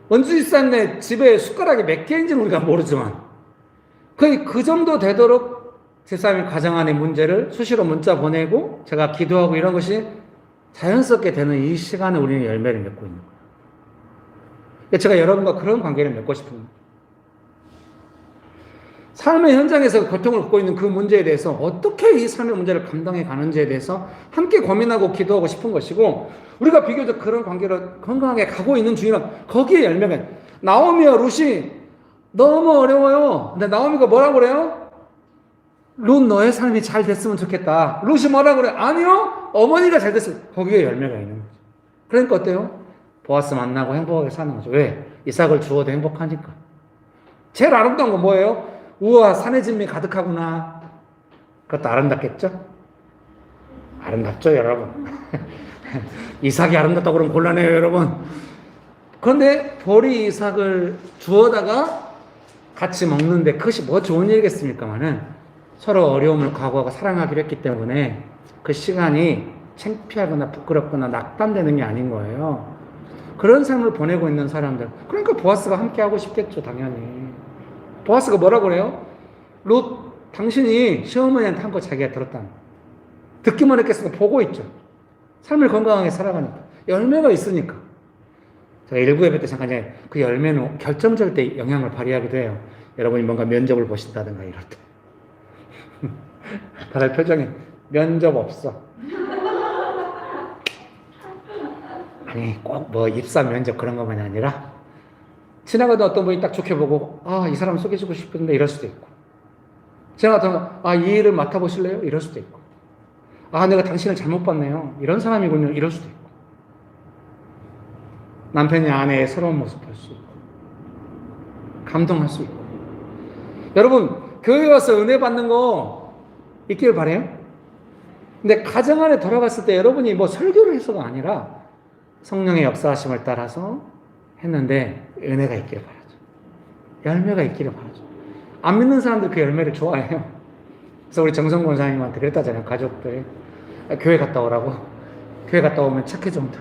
원주집사님 집에 숟가락이 몇 개인지는 우리가 모르지만 거의 그 정도 되도록 집사님 가정 안의 문제를 수시로 문자 보내고 제가 기도하고 이런 것이 자연스럽게 되는 이 시간에 우리는 열매를 맺고 있는 거예요. 제가 여러분과 그런 관계를 맺고 싶은 거예요. 삶의 현장에서 고통을 겪고 있는 그 문제에 대해서 어떻게 이 삶의 문제를 감당해 가는지에 대해서 함께 고민하고 기도하고 싶은 것이고, 우리가 비교적 그런 관계를 건강하게 가고 있는 중이라 거기에 열매가, 나오미와 룻이 너무 어려워요. 근데 나오미가 뭐라고 그래요? 룻 너의 삶이 잘 됐으면 좋겠다. 룻이 뭐라고 그래? 아니요, 어머니가 잘 됐으면. 거기에 열매가 있는 거죠. 그러니까 어때요? 보아스 만나고 행복하게 사는 거죠. 왜? 이삭을 주어도 행복하니까. 제일 아름다운 건 뭐예요? 우와, 산의 진미 가득하구나. 그것도 아름답겠죠? 아름답죠, 여러분? 이삭이 아름답다고 그러면 곤란해요, 여러분. 그런데 보리 이삭을 주워다가 같이 먹는데 그것이 뭐 좋은 일이겠습니까마는 서로 어려움을 각오하고 사랑하기로 했기 때문에 그 시간이 창피하거나 부끄럽거나 낙담되는 게 아닌 거예요. 그런 삶을 보내고 있는 사람들. 그러니까 보아스가 함께 하고 싶겠죠, 당연히. 보아스가 뭐라고 그래요? 룻, 당신이 시어머니한테 한 거 자기가 들었다는 거. 듣기만 했겠으니까 보고 있죠. 삶을 건강하게 살아가니까. 열매가 있으니까. 제가 일부 예배 때 잠깐 전에 그 열매는 결정적 때 영향을 발휘하기도 해요. 여러분이 뭔가 면접을 보신다든가 이럴 때. 다들 표정이 면접 없어. 아니 꼭 뭐 입사 면접 그런 것만이 아니라 지나가다 어떤 분이 딱 좋게 보고 아, 이 사람 소개해주고 싶은데 이럴 수도 있고 지나가다 아, 이 일을 맡아보실래요? 이럴 수도 있고 아, 내가 당신을 잘못 봤네요. 이런 사람이군요. 이럴 수도 있고 남편이 아내의 새로운 모습 볼 수 있고 감동할 수 있고 여러분 교회 와서 은혜 받는 거 있기를 바라요. 근데 가정 안에 돌아갔을 때 여러분이 뭐 설교를 해서가 아니라 성령의 역사하심을 따라서 했는데 은혜가 있기를 바라죠. 열매가 있기를 바라죠. 안 믿는 사람들 그 열매를 좋아해요. 그래서 우리 정성 권사님한테 그랬다잖아요. 가족들이 교회 갔다 오라고. 교회 갔다 오면 착해진다.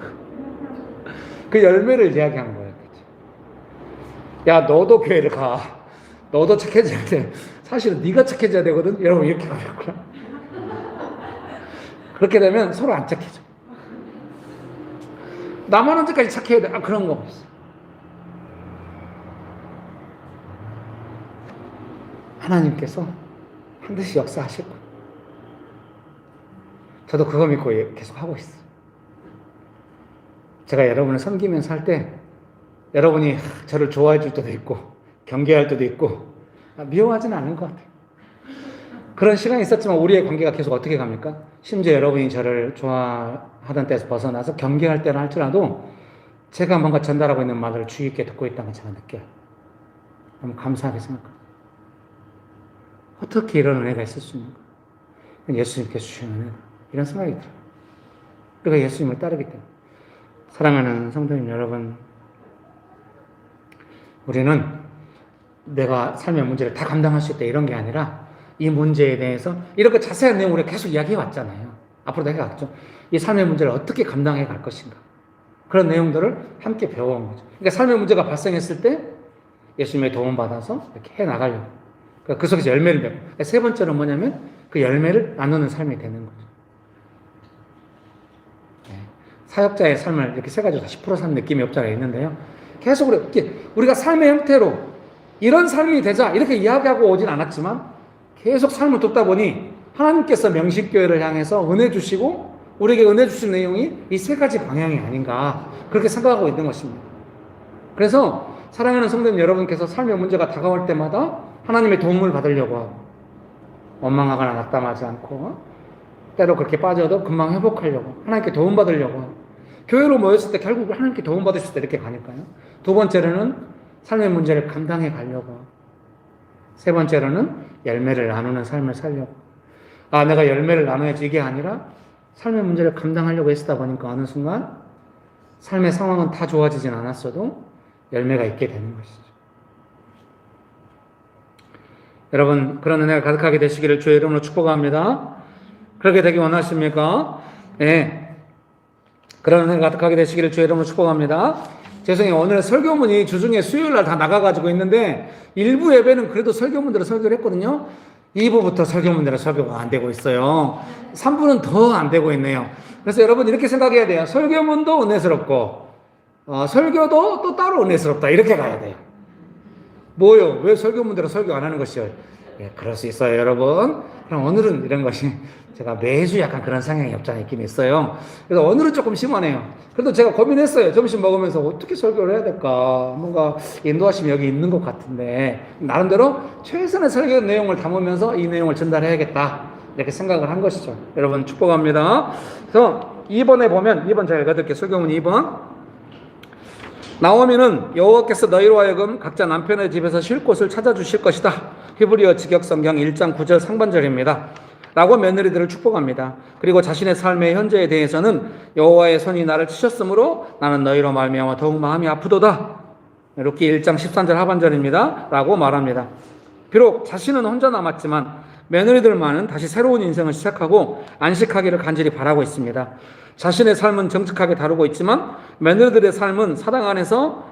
그 열매를 이야기한 거예요. 야, 너도 교회를 가. 너도 착해져야 돼. 사실은 네가 착해져야 되거든. 여러분 이렇게 가겠구나. 그렇게 되면 서로 안 착해져. 나만 언제까지 착해야 돼? 아, 그런 거 없어. 하나님께서 반드시 역사하실 거예요. 저도 그거 믿고 계속 하고 있어요. 제가 여러분을 섬기면서 할 때 여러분이 저를 좋아해 줄 때도 있고 경계할 때도 있고 미워하지는 않은 것 같아요. 그런 시간이 있었지만 우리의 관계가 계속 어떻게 갑니까? 심지어 여러분이 저를 좋아하던 때에서 벗어나서 경계할 때는 할지라도 제가 뭔가 전달하고 있는 말을 주의 있게 듣고 있다는 걸 제가 느껴요. 너무 감사하게 생각합니다. 어떻게 이런 은혜가 있을 수 있는가? 예수님께서 주신 은혜다. 이런 생각이 들어요. 우리가 예수님을 따르기 때문에. 사랑하는 성도님 여러분, 우리는 내가 삶의 문제를 다 감당할 수 있다 이런 게 아니라 이 문제에 대해서 이렇게 자세한 내용을 우리가 계속 이야기해 왔잖아요. 앞으로도 해갔죠. 이 삶의 문제를 어떻게 감당해 갈 것인가. 그런 내용들을 함께 배워온 거죠. 그러니까 삶의 문제가 발생했을 때 예수님의 도움받아서 이렇게 해 나가려고. 그러니까 그 속에서 열매를 맺고. 그러니까 세 번째는 뭐냐면 그 열매를 나누는 삶이 되는 거죠. 네. 사역자의 삶을 이렇게 세 가지로 10% 사는 느낌이 없잖아 있는데요. 계속 우리가 삶의 형태로 이런 삶이 되자 이렇게 이야기하고 오진 않았지만 계속 삶을 돕다 보니 하나님께서 명식교회를 향해서 은혜 주시고 우리에게 은혜 주신 내용이 이 세 가지 방향이 아닌가 그렇게 생각하고 있는 것입니다. 그래서 사랑하는 성도님 여러분께서 삶의 문제가 다가올 때마다 하나님의 도움을 받으려고 하고 원망하거나 낙담하지 않고 때로 그렇게 빠져도 금방 회복하려고 하나님께 도움받으려고 하고 교회로 모였을 때 결국 하나님께 도움받으실 때 이렇게 가니까요. 두 번째로는 삶의 문제를 감당해 가려고 하고 세 번째로는 열매를 나누는 삶을 살려고 아 내가 열매를 나눠야지 이게 아니라 삶의 문제를 감당하려고 했다 보니까 어느 순간 삶의 상황은 다 좋아지진 않았어도 열매가 있게 되는 것이죠. 여러분 그런 은혜가 가득하게 되시기를 주의 이름으로 축복합니다. 그렇게 되기 원하십니까? 네. 그런 은혜가 가득하게 되시기를 주의 이름으로 축복합니다. 죄송해요. 오늘 설교문이 주중에 수요일날 다 나가가지고 있는데 일부 예배는 그래도 설교문대로 설교를 했거든요. 2부부터 설교문대로 설교가 안 되고 있어요. 3부는 더 안 되고 있네요. 그래서 여러분 이렇게 생각해야 돼요. 설교문도 은혜스럽고 설교도 또 따로 은혜스럽다. 이렇게 가야 돼요. 뭐요? 왜 설교문대로 설교 안 하는 것이요? 예, 그럴 수 있어요, 여러분. 그럼 오늘은 이런 것이 제가 매주 약간 그런 성향이 없지 않아 있긴 있어요. 그래서 오늘은 조금 심하네요. 그래도 제가 고민했어요. 점심 먹으면서 어떻게 설교를 해야 될까? 뭔가 인도하심이 여기 있는 것 같은데 나름대로 최선의 설교 내용을 담으면서 이 내용을 전달해야겠다. 이렇게 생각을 한 것이죠. 여러분 축복합니다. 그래서 2번에 보면 2번 제가 읽어드릴게요. 설교문 2번. 나오미는 여호와께서 너희로 하여금 각자 남편의 집에서 쉴 곳을 찾아주실 것이다. 히브리어 직역성경 1장 9절 상반절입니다. 라고 며느리들을 축복합니다. 그리고 자신의 삶의 현재에 대해서는 여호와의 손이 나를 치셨으므로 나는 너희로 말미암아 더욱 마음이 아프도다. 룻기 1장 13절 하반절입니다. 라고 말합니다. 비록 자신은 혼자 남았지만 며느리들만은 다시 새로운 인생을 시작하고 안식하기를 간절히 바라고 있습니다. 자신의 삶은 정직하게 다루고 있지만 며느리들의 삶은 사당 안에서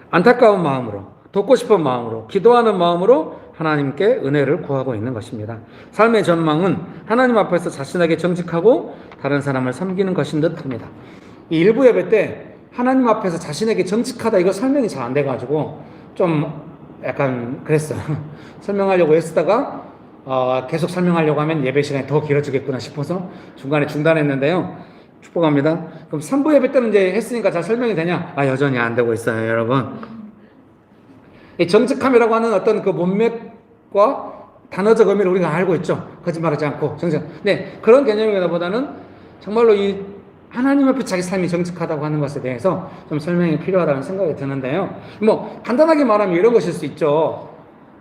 안타까운 마음으로, 돕고 싶은 마음으로, 기도하는 마음으로 하나님께 은혜를 구하고 있는 것입니다. 삶의 전망은 하나님 앞에서 자신에게 정직하고 다른 사람을 섬기는 것인 듯 합니다. 이 일부 예배 때 하나님 앞에서 자신에게 정직하다 이거 설명이 잘 안 돼가지고 좀 약간 그랬어요. 설명하려고 애쓰다가 계속 설명하려고 하면 예배 시간이 더 길어지겠구나 싶어서 중간에 중단했는데요. 축복합니다. 그럼 3부 예배 때는 이제 했으니까 잘 설명이 되냐? 여전히 안 되고 있어요, 여러분. 이 정직함이라고 하는 어떤 그 문맥과 단어적 의미를 우리가 알고 있죠. 거짓말하지 않고 정직. 네, 그런 개념이보다는 정말로 이 하나님 앞에 자기 삶이 정직하다고 하는 것에 대해서 좀 설명이 필요하다는 생각이 드는데요. 뭐 간단하게 말하면 이런 것일 수 있죠.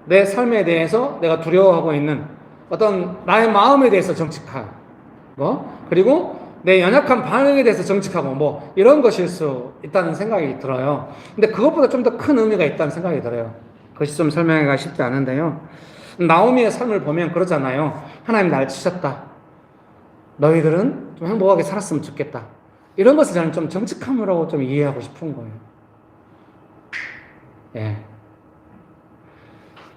내 삶에 대해서 내가 두려워하고 있는 어떤 나의 마음에 대해서 정직하고, 그리고 내 연약한 반응에 대해서 정직하고 뭐 이런 것일 수 있다는 생각이 들어요. 근데 그것보다 좀 더 큰 의미가 있다는 생각이 들어요. 그것이 좀 설명하기가 쉽지 않은데요. 나오미의 삶을 보면 그러잖아요. 하나님 날 치셨다. 너희들은 좀 행복하게 살았으면 좋겠다. 이런 것을 저는 좀 정직함으로 좀 이해하고 싶은 거예요. 예.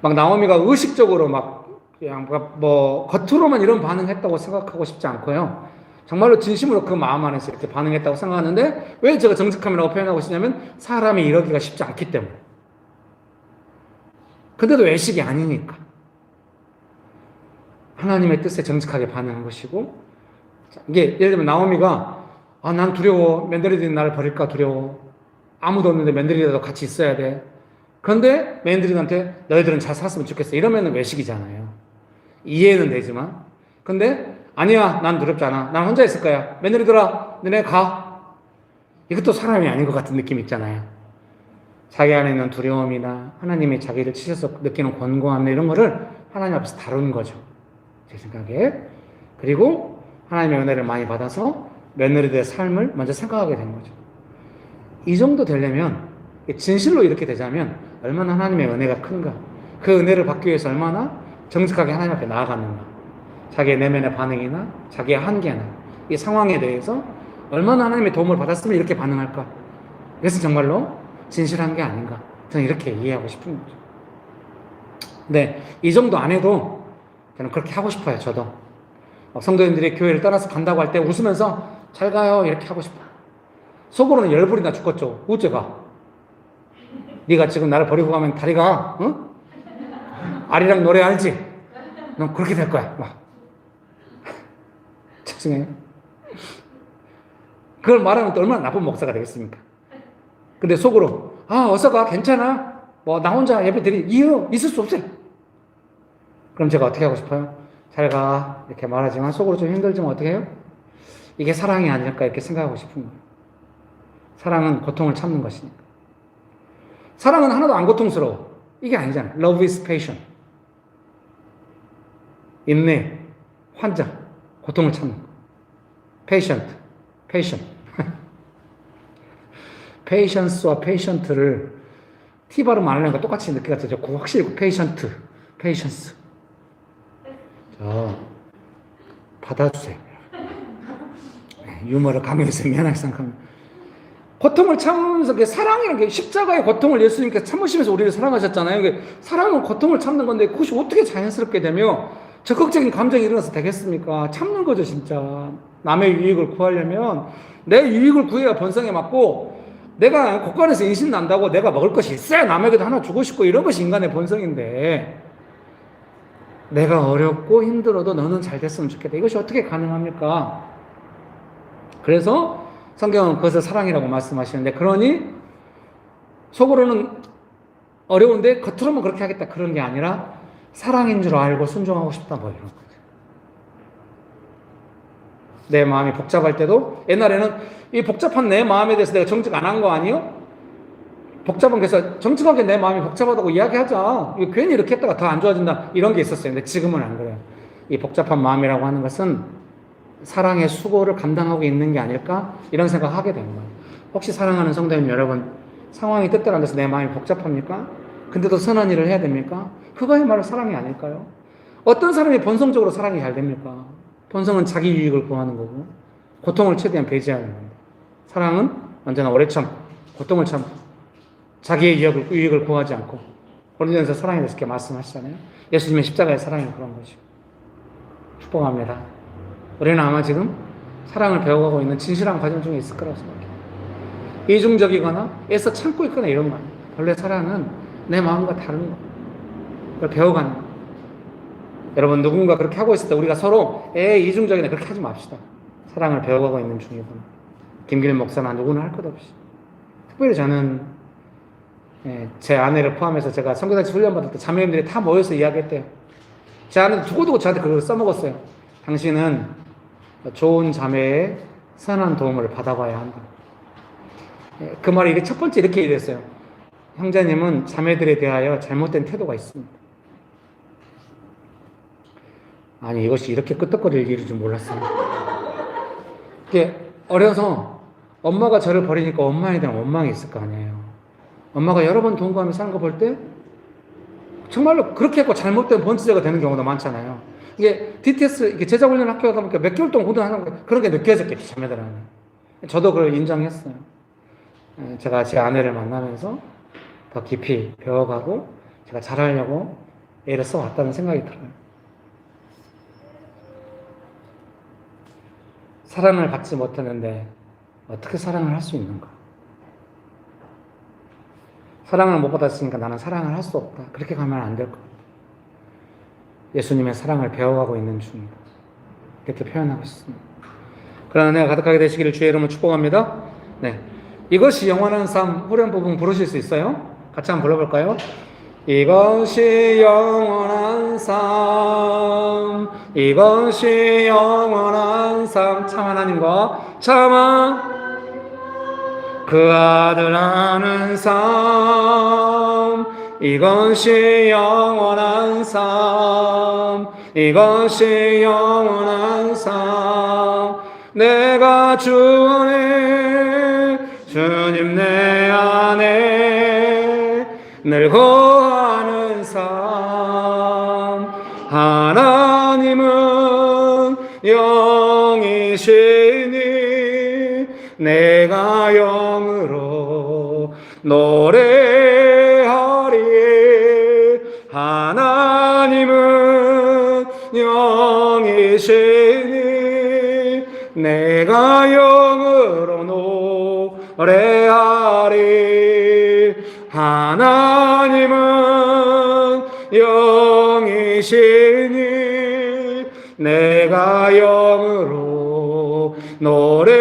막 나오미가 의식적으로 막 그냥 뭐 겉으로만 이런 반응했다고 생각하고 싶지 않고요. 정말로 진심으로 그 마음 안에서 이렇게 반응했다고 생각하는데 왜 제가 정직함이라고 표현하고 싶냐면 사람이 이러기가 쉽지 않기 때문에. 근데도 외식이 아니니까. 하나님의 뜻에 정직하게 반응한 것이고 이게 예를 들면 나오미가 난 두려워. 며느리들이 나를 버릴까 두려워. 아무도 없는데 며느리라도 같이 있어야 돼. 그런데 며느리들한테 너희들은 잘 살았으면 좋겠어. 이러면 외식이잖아요. 이해는 되지만. 근데 아니야, 난 두렵지 않아. 난 혼자 있을 거야. 며느리들아, 너네 가. 이것도 사람이 아닌 것 같은 느낌 있잖아요. 자기 안에 있는 두려움이나 하나님이 자기를 치셔서 느끼는 권고함 이런 거를 하나님 앞에서 다루는 거죠. 제 생각에. 그리고 하나님의 은혜를 많이 받아서 며느리들의 삶을 먼저 생각하게 된 거죠. 이 정도 되려면, 진실로 이렇게 되자면 얼마나 하나님의 은혜가 큰가. 그 은혜를 받기 위해서 얼마나 정직하게 하나님 앞에 나아가는가. 자기의 내면의 반응이나 자기의 한계나 이 상황에 대해서 얼마나 하나님의 도움을 받았으면 이렇게 반응할까. 이것은 정말로 진실한 게 아닌가. 저는 이렇게 이해하고 싶은 거죠. 근데 이 정도 안 해도 저는 그렇게 하고 싶어요. 저도 성도님들이 교회를 떠나서 간다고 할 때 웃으면서 잘 가요 이렇게 하고 싶어요. 속으로는 열불이 나 죽겠죠. 어째가 네가 지금 나를 버리고 가면 다리가 아리랑 노래 알지? 넌 그렇게 될 거야. 막 죄송해요. 그걸 말하면 또 얼마나 나쁜 목사가 되겠습니까? 근데 속으로 어서 가 괜찮아. 뭐 나 혼자 예배 드리 이유 있을 수 없어요. 그럼 제가 어떻게 하고 싶어요? 잘 가 이렇게 말하지만 속으로 좀 힘들지만 어떻게 해요? 이게 사랑이 아닐까 이렇게 생각하고 싶은 거예요. 사랑은 고통을 참는 것이니까. 사랑은 하나도 안 고통스러워. 이게 아니잖아요. Love is patient. 인내, 환장, 고통을 참는 거. patient. patience와 patient를 T 발음 안 하려니까 똑같이 느끼가 되죠. 확실히 patience. 받아주세요. 유머를 강요해서 미안하게 생각합니다. 고통을 참으면서 사랑이라는 게 십자가의 고통을 예수님께서 참으시면서 우리를 사랑하셨잖아요. 사랑은 고통을 참는 건데 그것이 어떻게 자연스럽게 되며 적극적인 감정이 일어나서 되겠습니까? 참는 거죠, 진짜. 남의 유익을 구하려면 내 유익을 구해야 본성에 맞고 내가 곳간에서 인신 난다고 내가 먹을 것이 있어야 남에게도 하나 주고 싶고 이런 것이 인간의 본성인데 내가 어렵고 힘들어도 너는 잘 됐으면 좋겠다. 이것이 어떻게 가능합니까? 그래서 성경은 그것을 사랑이라고 말씀하시는데 그러니 속으로는 어려운데 겉으로만 그렇게 하겠다 그런 게 아니라 사랑인 줄 알고 순종하고 싶다 뭐 이런 거죠. 내 마음이 복잡할 때도 옛날에는 이 복잡한 내 마음에 대해서 내가 정직 안 한 거 아니요? 복잡한, 그래서 정직하게 내 마음이 복잡하다고 이야기하자. 이거 괜히 이렇게 했다가 더 안 좋아진다. 이런 게 있었어요. 근데 지금은 안 그래요. 이 복잡한 마음이라고 하는 것은 사랑의 수고를 감당하고 있는 게 아닐까? 이런 생각을 하게 되는 거예요. 혹시 사랑하는 성도님 여러분, 상황이 뜻대로 안 돼서 내 마음이 복잡합니까? 근데도 선한 일을 해야 됩니까? 그거야말로 사랑이 아닐까요? 어떤 사람이 본성적으로 사랑이 잘 됩니까? 본성은 자기 유익을 구하는 거고 고통을 최대한 배제하는 겁니다. 사랑은 언제나 오래 참 고통을 참고 자기의 유익을 구하지 않고, 고린도전서 사랑에 대해서 이렇게 말씀하시잖아요. 예수님의 십자가의 사랑이 그런 거죠. 축복합니다. 우리는 아마 지금 사랑을 배워가고 있는 진실한 과정 중에 있을 거라고 생각해요. 이중적이거나 애써 참고 있거나 이런 거 아니에요. 원래 사랑은 내 마음과 다른 거, 그걸 배워가는 거. 여러분, 누군가 그렇게 하고 있을 때 우리가 서로 이중적이네 그렇게 하지 맙시다. 사랑을 배워가고 있는 중이구나. 김길 목사나 누구나 할 것 없이. 특별히 저는 제 아내를 포함해서 제가 선교단체 훈련받을 때 자매님들이 다 모여서 이야기했대요. 제 아내도 두고두고 저한테 그걸 써먹었어요. 당신은 좋은 자매의 선한 도움을 받아봐야 한다. 그 말이 이게 첫 번째 이렇게 얘기했어요. 형제님은 자매들에 대하여 잘못된 태도가 있습니다. 아니, 이것이 이렇게 끄떡거릴 일인 줄 몰랐어요. 이게 어려서 엄마가 저를 버리니까 엄마에 대한 원망이 있을 거 아니에요. 엄마가 여러 번 동거하며 사는 거 볼 때 정말로 그렇게 했고 잘못된 번지자가 되는 경우도 많잖아요. 이게 DTS, 이게 제자훈련 학교 가다 보니까 몇 개월 동안 고등하는 거 그런 게 느껴졌겠죠, 자매들한테. 저도 그걸 인정했어요. 제가 제 아내를 만나면서 더 깊이 배워가고 제가 잘하려고 애를 써왔다는 생각이 들어요. 사랑을 받지 못했는데 어떻게 사랑을 할 수 있는가? 사랑을 못 받았으니까 나는 사랑을 할 수 없다. 그렇게 가면 안 될 것 같아요. 예수님의 사랑을 배워가고 있는 중이다. 이렇게 표현하고 있습니다. 그러나 내가 가득하게 되시기를 주의 이름으로 축복합니다. 네, 이것이 영원한 삶 후렴 부분 부르실 수 있어요? 같이 한번 불러볼까요? 이것이 영원한 삶, 이것이 영원한 삶. 참 하나님과 참아 그 아들 아는 삶, 이것이 영원한 삶, 이것이 영원한 삶. 내가 주 안에, 주님 내 안에 늘 거하는 삶. 하나님은 영이시니 내가 영으로 노래하리. 하나님은 영이시니 내가 영으로 노래하리. 하나님은 영이시니 내가 영으로 노래하리.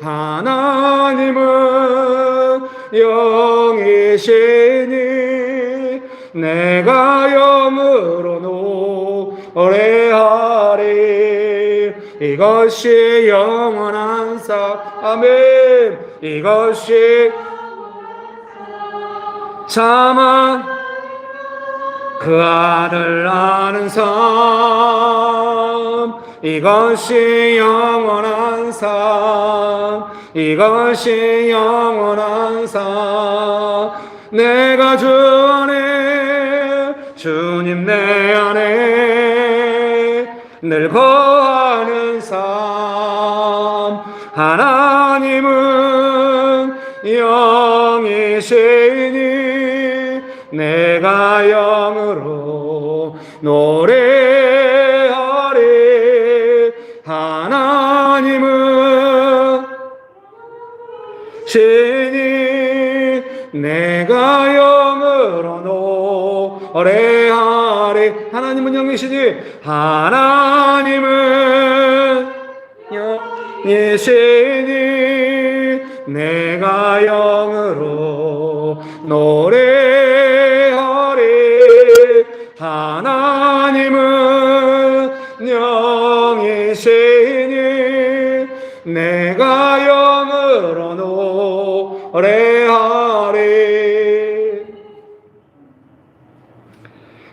하나님은 영이시니 내가 영으로 노래하리. 이것이 영원한 삶. 아멘. 이것이 참아 그 아들 아는 삶. 이것이 영원한 삶. 이것이 영원한 삶. 내가 주 안에, 주님 내 안에 늘 거하는 삶. 하나님은 영이시니 내가 영으로 노래하리. 하나님은 신이 내가 영으로 노래하리. 하나님은 영이시니 하나님은 영이시니 내가 영으로 노래하리. 하나님은 영이시니 내가 영으로 노래하리. 노래하리.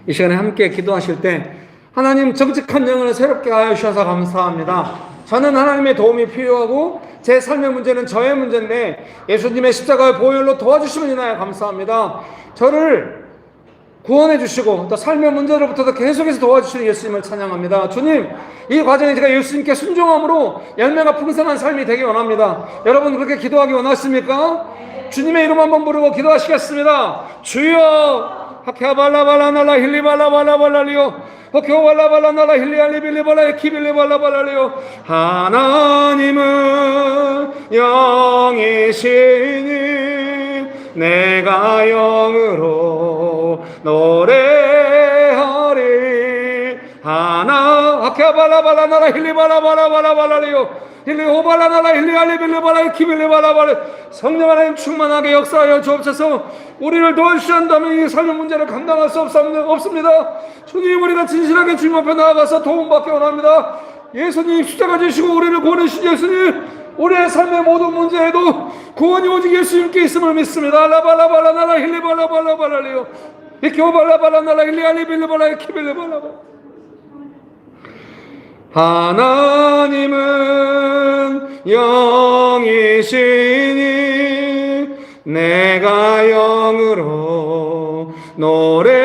이 시간에 함께 기도하실 때 하나님 정직한 영을 새롭게 하여 주셔서 감사합니다. 저는 하나님의 도움이 필요하고 제 삶의 문제는 저의 문제인데 예수님의 십자가의 보혈로 도와주시면 인하여 감사합니다. 저를 구원해 주시고 또 삶의 문제로부터 계속해서 도와주시는 예수님을 찬양합니다. 주님, 이 과정에 제가 예수님께 순종함으로 열매가 풍성한 삶이 되기 원합니다. 여러분 그렇게 기도하기 원하십니까? 주님의 이름 한번 부르고 기도하시겠습니다. 주여 하케발라발라날라 힐리발라발라발라리오 호케발라발라날라 힐리알리빌리발라 키빌리발라발라리오. 하나님은 영이시니 내가 영으로 노래하리. 하케발라발라날라 힐리발라발라발라리오 힐리호발라날라 힐리알리빌리발라 키빌리발라발라. 성령 하나님 충만하게 역사하여 주옵소서. 우리를 도와주신다면 이 삶의 문제를 감당할 수 없습니다. 주님, 우리가 진실하게 주님 앞에 나아가서 도움받기 원합니다. 예수님 십자가 지시고 우리를 구원해주신 예수님, 우리의 삶의 모든 문제에도 구원이 오직 예수님께 있음을 믿습니다. 라발라발라날라 힐리발라발라발라리오 히키오발라발라날라 힐리알리빌리발라 키빌리발라발라. 하나님은 영이시니 내가 영으로 노래하리.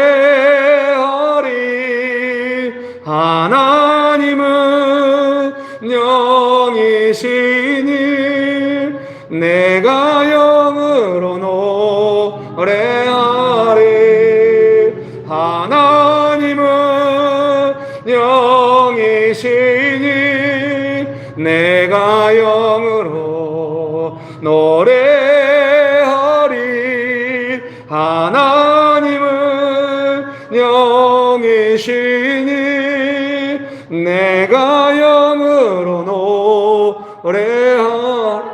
하나님은 영이시니 내가 영으로 노래하리. 하나님은 영이시니 내가 영으로 노래하리. 하나님은 영이시니 내가 영으로 노래하리.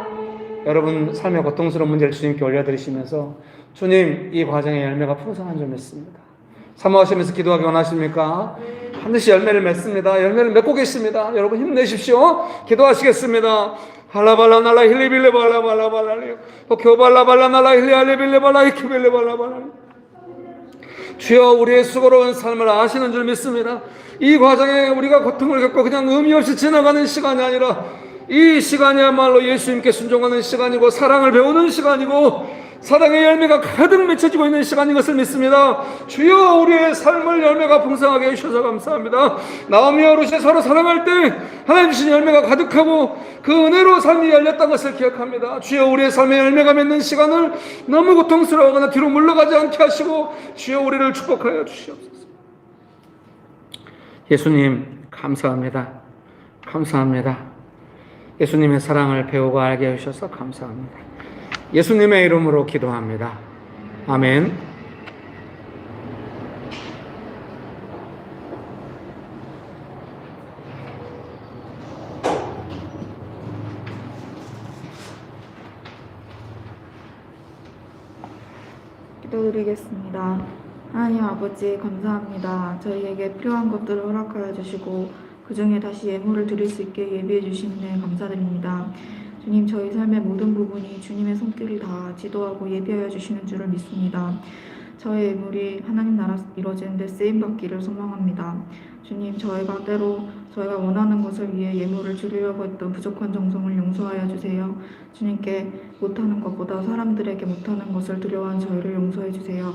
여러분 삶의 고통스러운 문제를 주님께 올려드리시면서 주님, 이 과정의 열매가 풍성한 줄 믿습니다. 사모하시면서 기도하기 원하십니까? 반드시 열매를 맺습니다. 열매를 맺고 계십니다. 여러분 힘내십시오. 기도하시겠습니다. 할라발라날라 힐리빌레발라발라발라리오 호케오발라발라날라 힐리알리빌레발라 히키빌레발라발라. 주여, 우리의 수고로운 삶을 아시는 줄 믿습니다. 이 과정에 우리가 고통을 겪고 그냥 의미 없이 지나가는 시간이 아니라 이 시간이야말로 예수님께 순종하는 시간이고 사랑을 배우는 시간이고 사랑의 열매가 가득 맺혀지고 있는 시간인 것을 믿습니다. 주여, 우리의 삶을 열매가 풍성하게 해주셔서 감사합니다. 나오미와 룻이 서로 사랑할 때 하나님 주신 열매가 가득하고 그 은혜로 삶이 열렸다는 것을 기억합니다. 주여, 우리의 삶의 열매가 맺는 시간을 너무 고통스러워하거나 뒤로 물러가지 않게 하시고 주여, 우리를 축복하여 주시옵소서. 예수님 감사합니다. 감사합니다. 예수님의 사랑을 배우고 알게 해주셔서 감사합니다. 예수님의 이름으로 기도합니다. 아멘. 기도드리겠습니다. 하나님 아버지 감사합니다. 저희에게 필요한 것들을 허락하여 주시고 그 중에 다시 예물을 드릴 수 있게 예비해 주신 데 감사드립니다. 주님, 저희 삶의 모든 부분이 주님의 손길이 다 지도하고 예비하여 주시는 줄을 믿습니다. 저의 예물이 하나님 나라 이루어지는 데 쓰임받기를 소망합니다. 주님, 저희가 때로 저희가 원하는 것을 위해 예물을 드리려고 했던 부족한 정성을 용서하여 주세요. 주님께 못하는 것보다 사람들에게 못하는 것을 두려워한 저희를 용서해 주세요.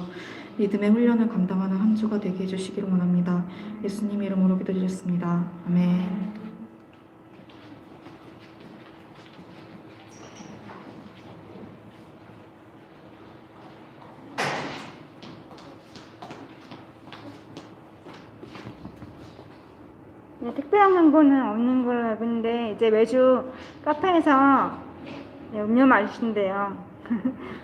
믿음의 훈련을 감당하는 한 주가 되게 해주시기를 원합니다. 예수님 이름으로 기도드렸습니다. 아멘. 네, 특별한 광고는 없는 걸로 알고 있는데 이제 매주 카페에서 음료 마주신대요.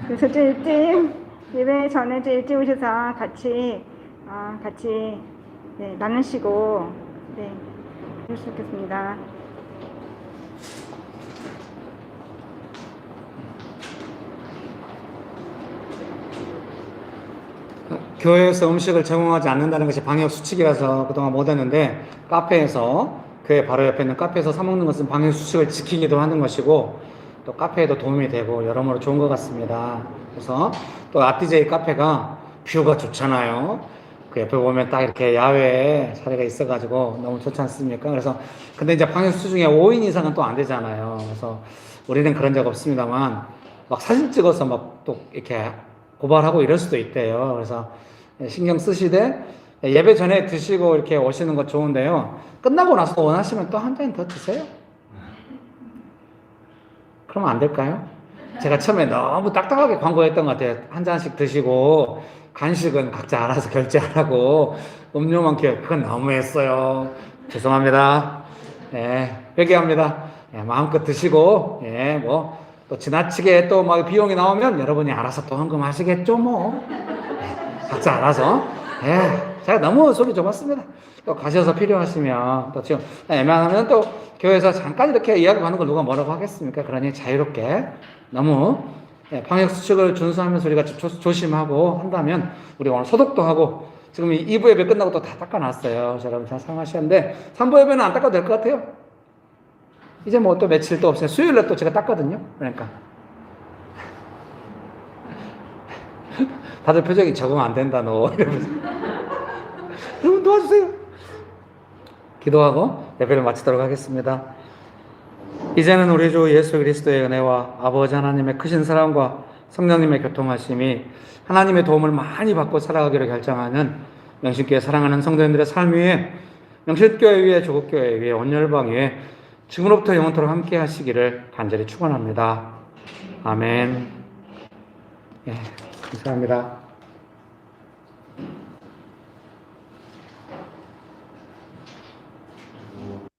그래서 좀 일찍 예배 전에 좀 일찍 오셔서 같이 네, 나누시고 네, 해주시면 좋겠습니다. 교회에서 음식을 제공하지 않는다는 것이 방역 수칙이라서 그동안 못했는데 카페에서 교회 바로 옆에 있는 카페에서 사 먹는 것은 방역 수칙을 지키기도 하는 것이고 또 카페에도 도움이 되고 여러모로 좋은 것 같습니다. 그래서 또 아티제이 카페가 뷰가 좋잖아요. 그 옆에 보면 딱 이렇게 야외에 자리가 있어가지고 너무 좋지 않습니까? 그래서 근데 이제 방역수 중에 5인 이상은 또 안 되잖아요. 그래서 우리는 그런 적 없습니다만 막 사진 찍어서 막 또 이렇게 고발하고 이럴 수도 있대요. 그래서 신경 쓰시되 예배 전에 드시고 이렇게 오시는 거 좋은데요. 끝나고 나서 원하시면 또 한 잔 더 드세요. 그러면 안 될까요? 제가 처음에 너무 딱딱하게 광고했던 것 같아요. 한 잔씩 드시고 간식은 각자 알아서 결제하라고 음료만 그건 너무했어요. 죄송합니다. 예, 회개합니다. 예, 마음껏 드시고 뭐 또 지나치게 또 막 비용이 나오면 여러분이 알아서 또 헌금하시겠죠 뭐. 예, 각자 알아서. 예, 제가 너무 속이 좁았습니다. 또 가셔서 필요하시면 또 지금 애매하면 또 교회에서 잠깐 이렇게 이야기 하는 걸 누가 뭐라고 하겠습니까? 그러니 자유롭게 너무 방역 수칙을 준수하면서 우리가 조심하고 한다면 우리 오늘 소독도 하고 지금 2부 예배 끝나고 또 다 닦아놨어요. 여러분 잘 사용하시는데 3부 예배는 안 닦아도 될 것 같아요. 이제 뭐 또 며칠 또 없어요. 수요일에 또 제가 닦거든요. 그러니까 다들 표정이 적응 안 된다 너 이러면서 여러분 도와주세요. 기도하고 예배를 마치도록 하겠습니다. 이제는 우리 주 예수 그리스도의 은혜와 아버지 하나님의 크신 사랑과 성령님의 교통하심이 하나님의 도움을 많이 받고 살아가기로 결정하는 명신교회 사랑하는 성도님들의 삶 위에 명신교회 위에 조국교회 위에 온열방 위에 지금부터 영원토록 함께 하시기를 간절히 축원합니다. 아멘. 예, 감사합니다.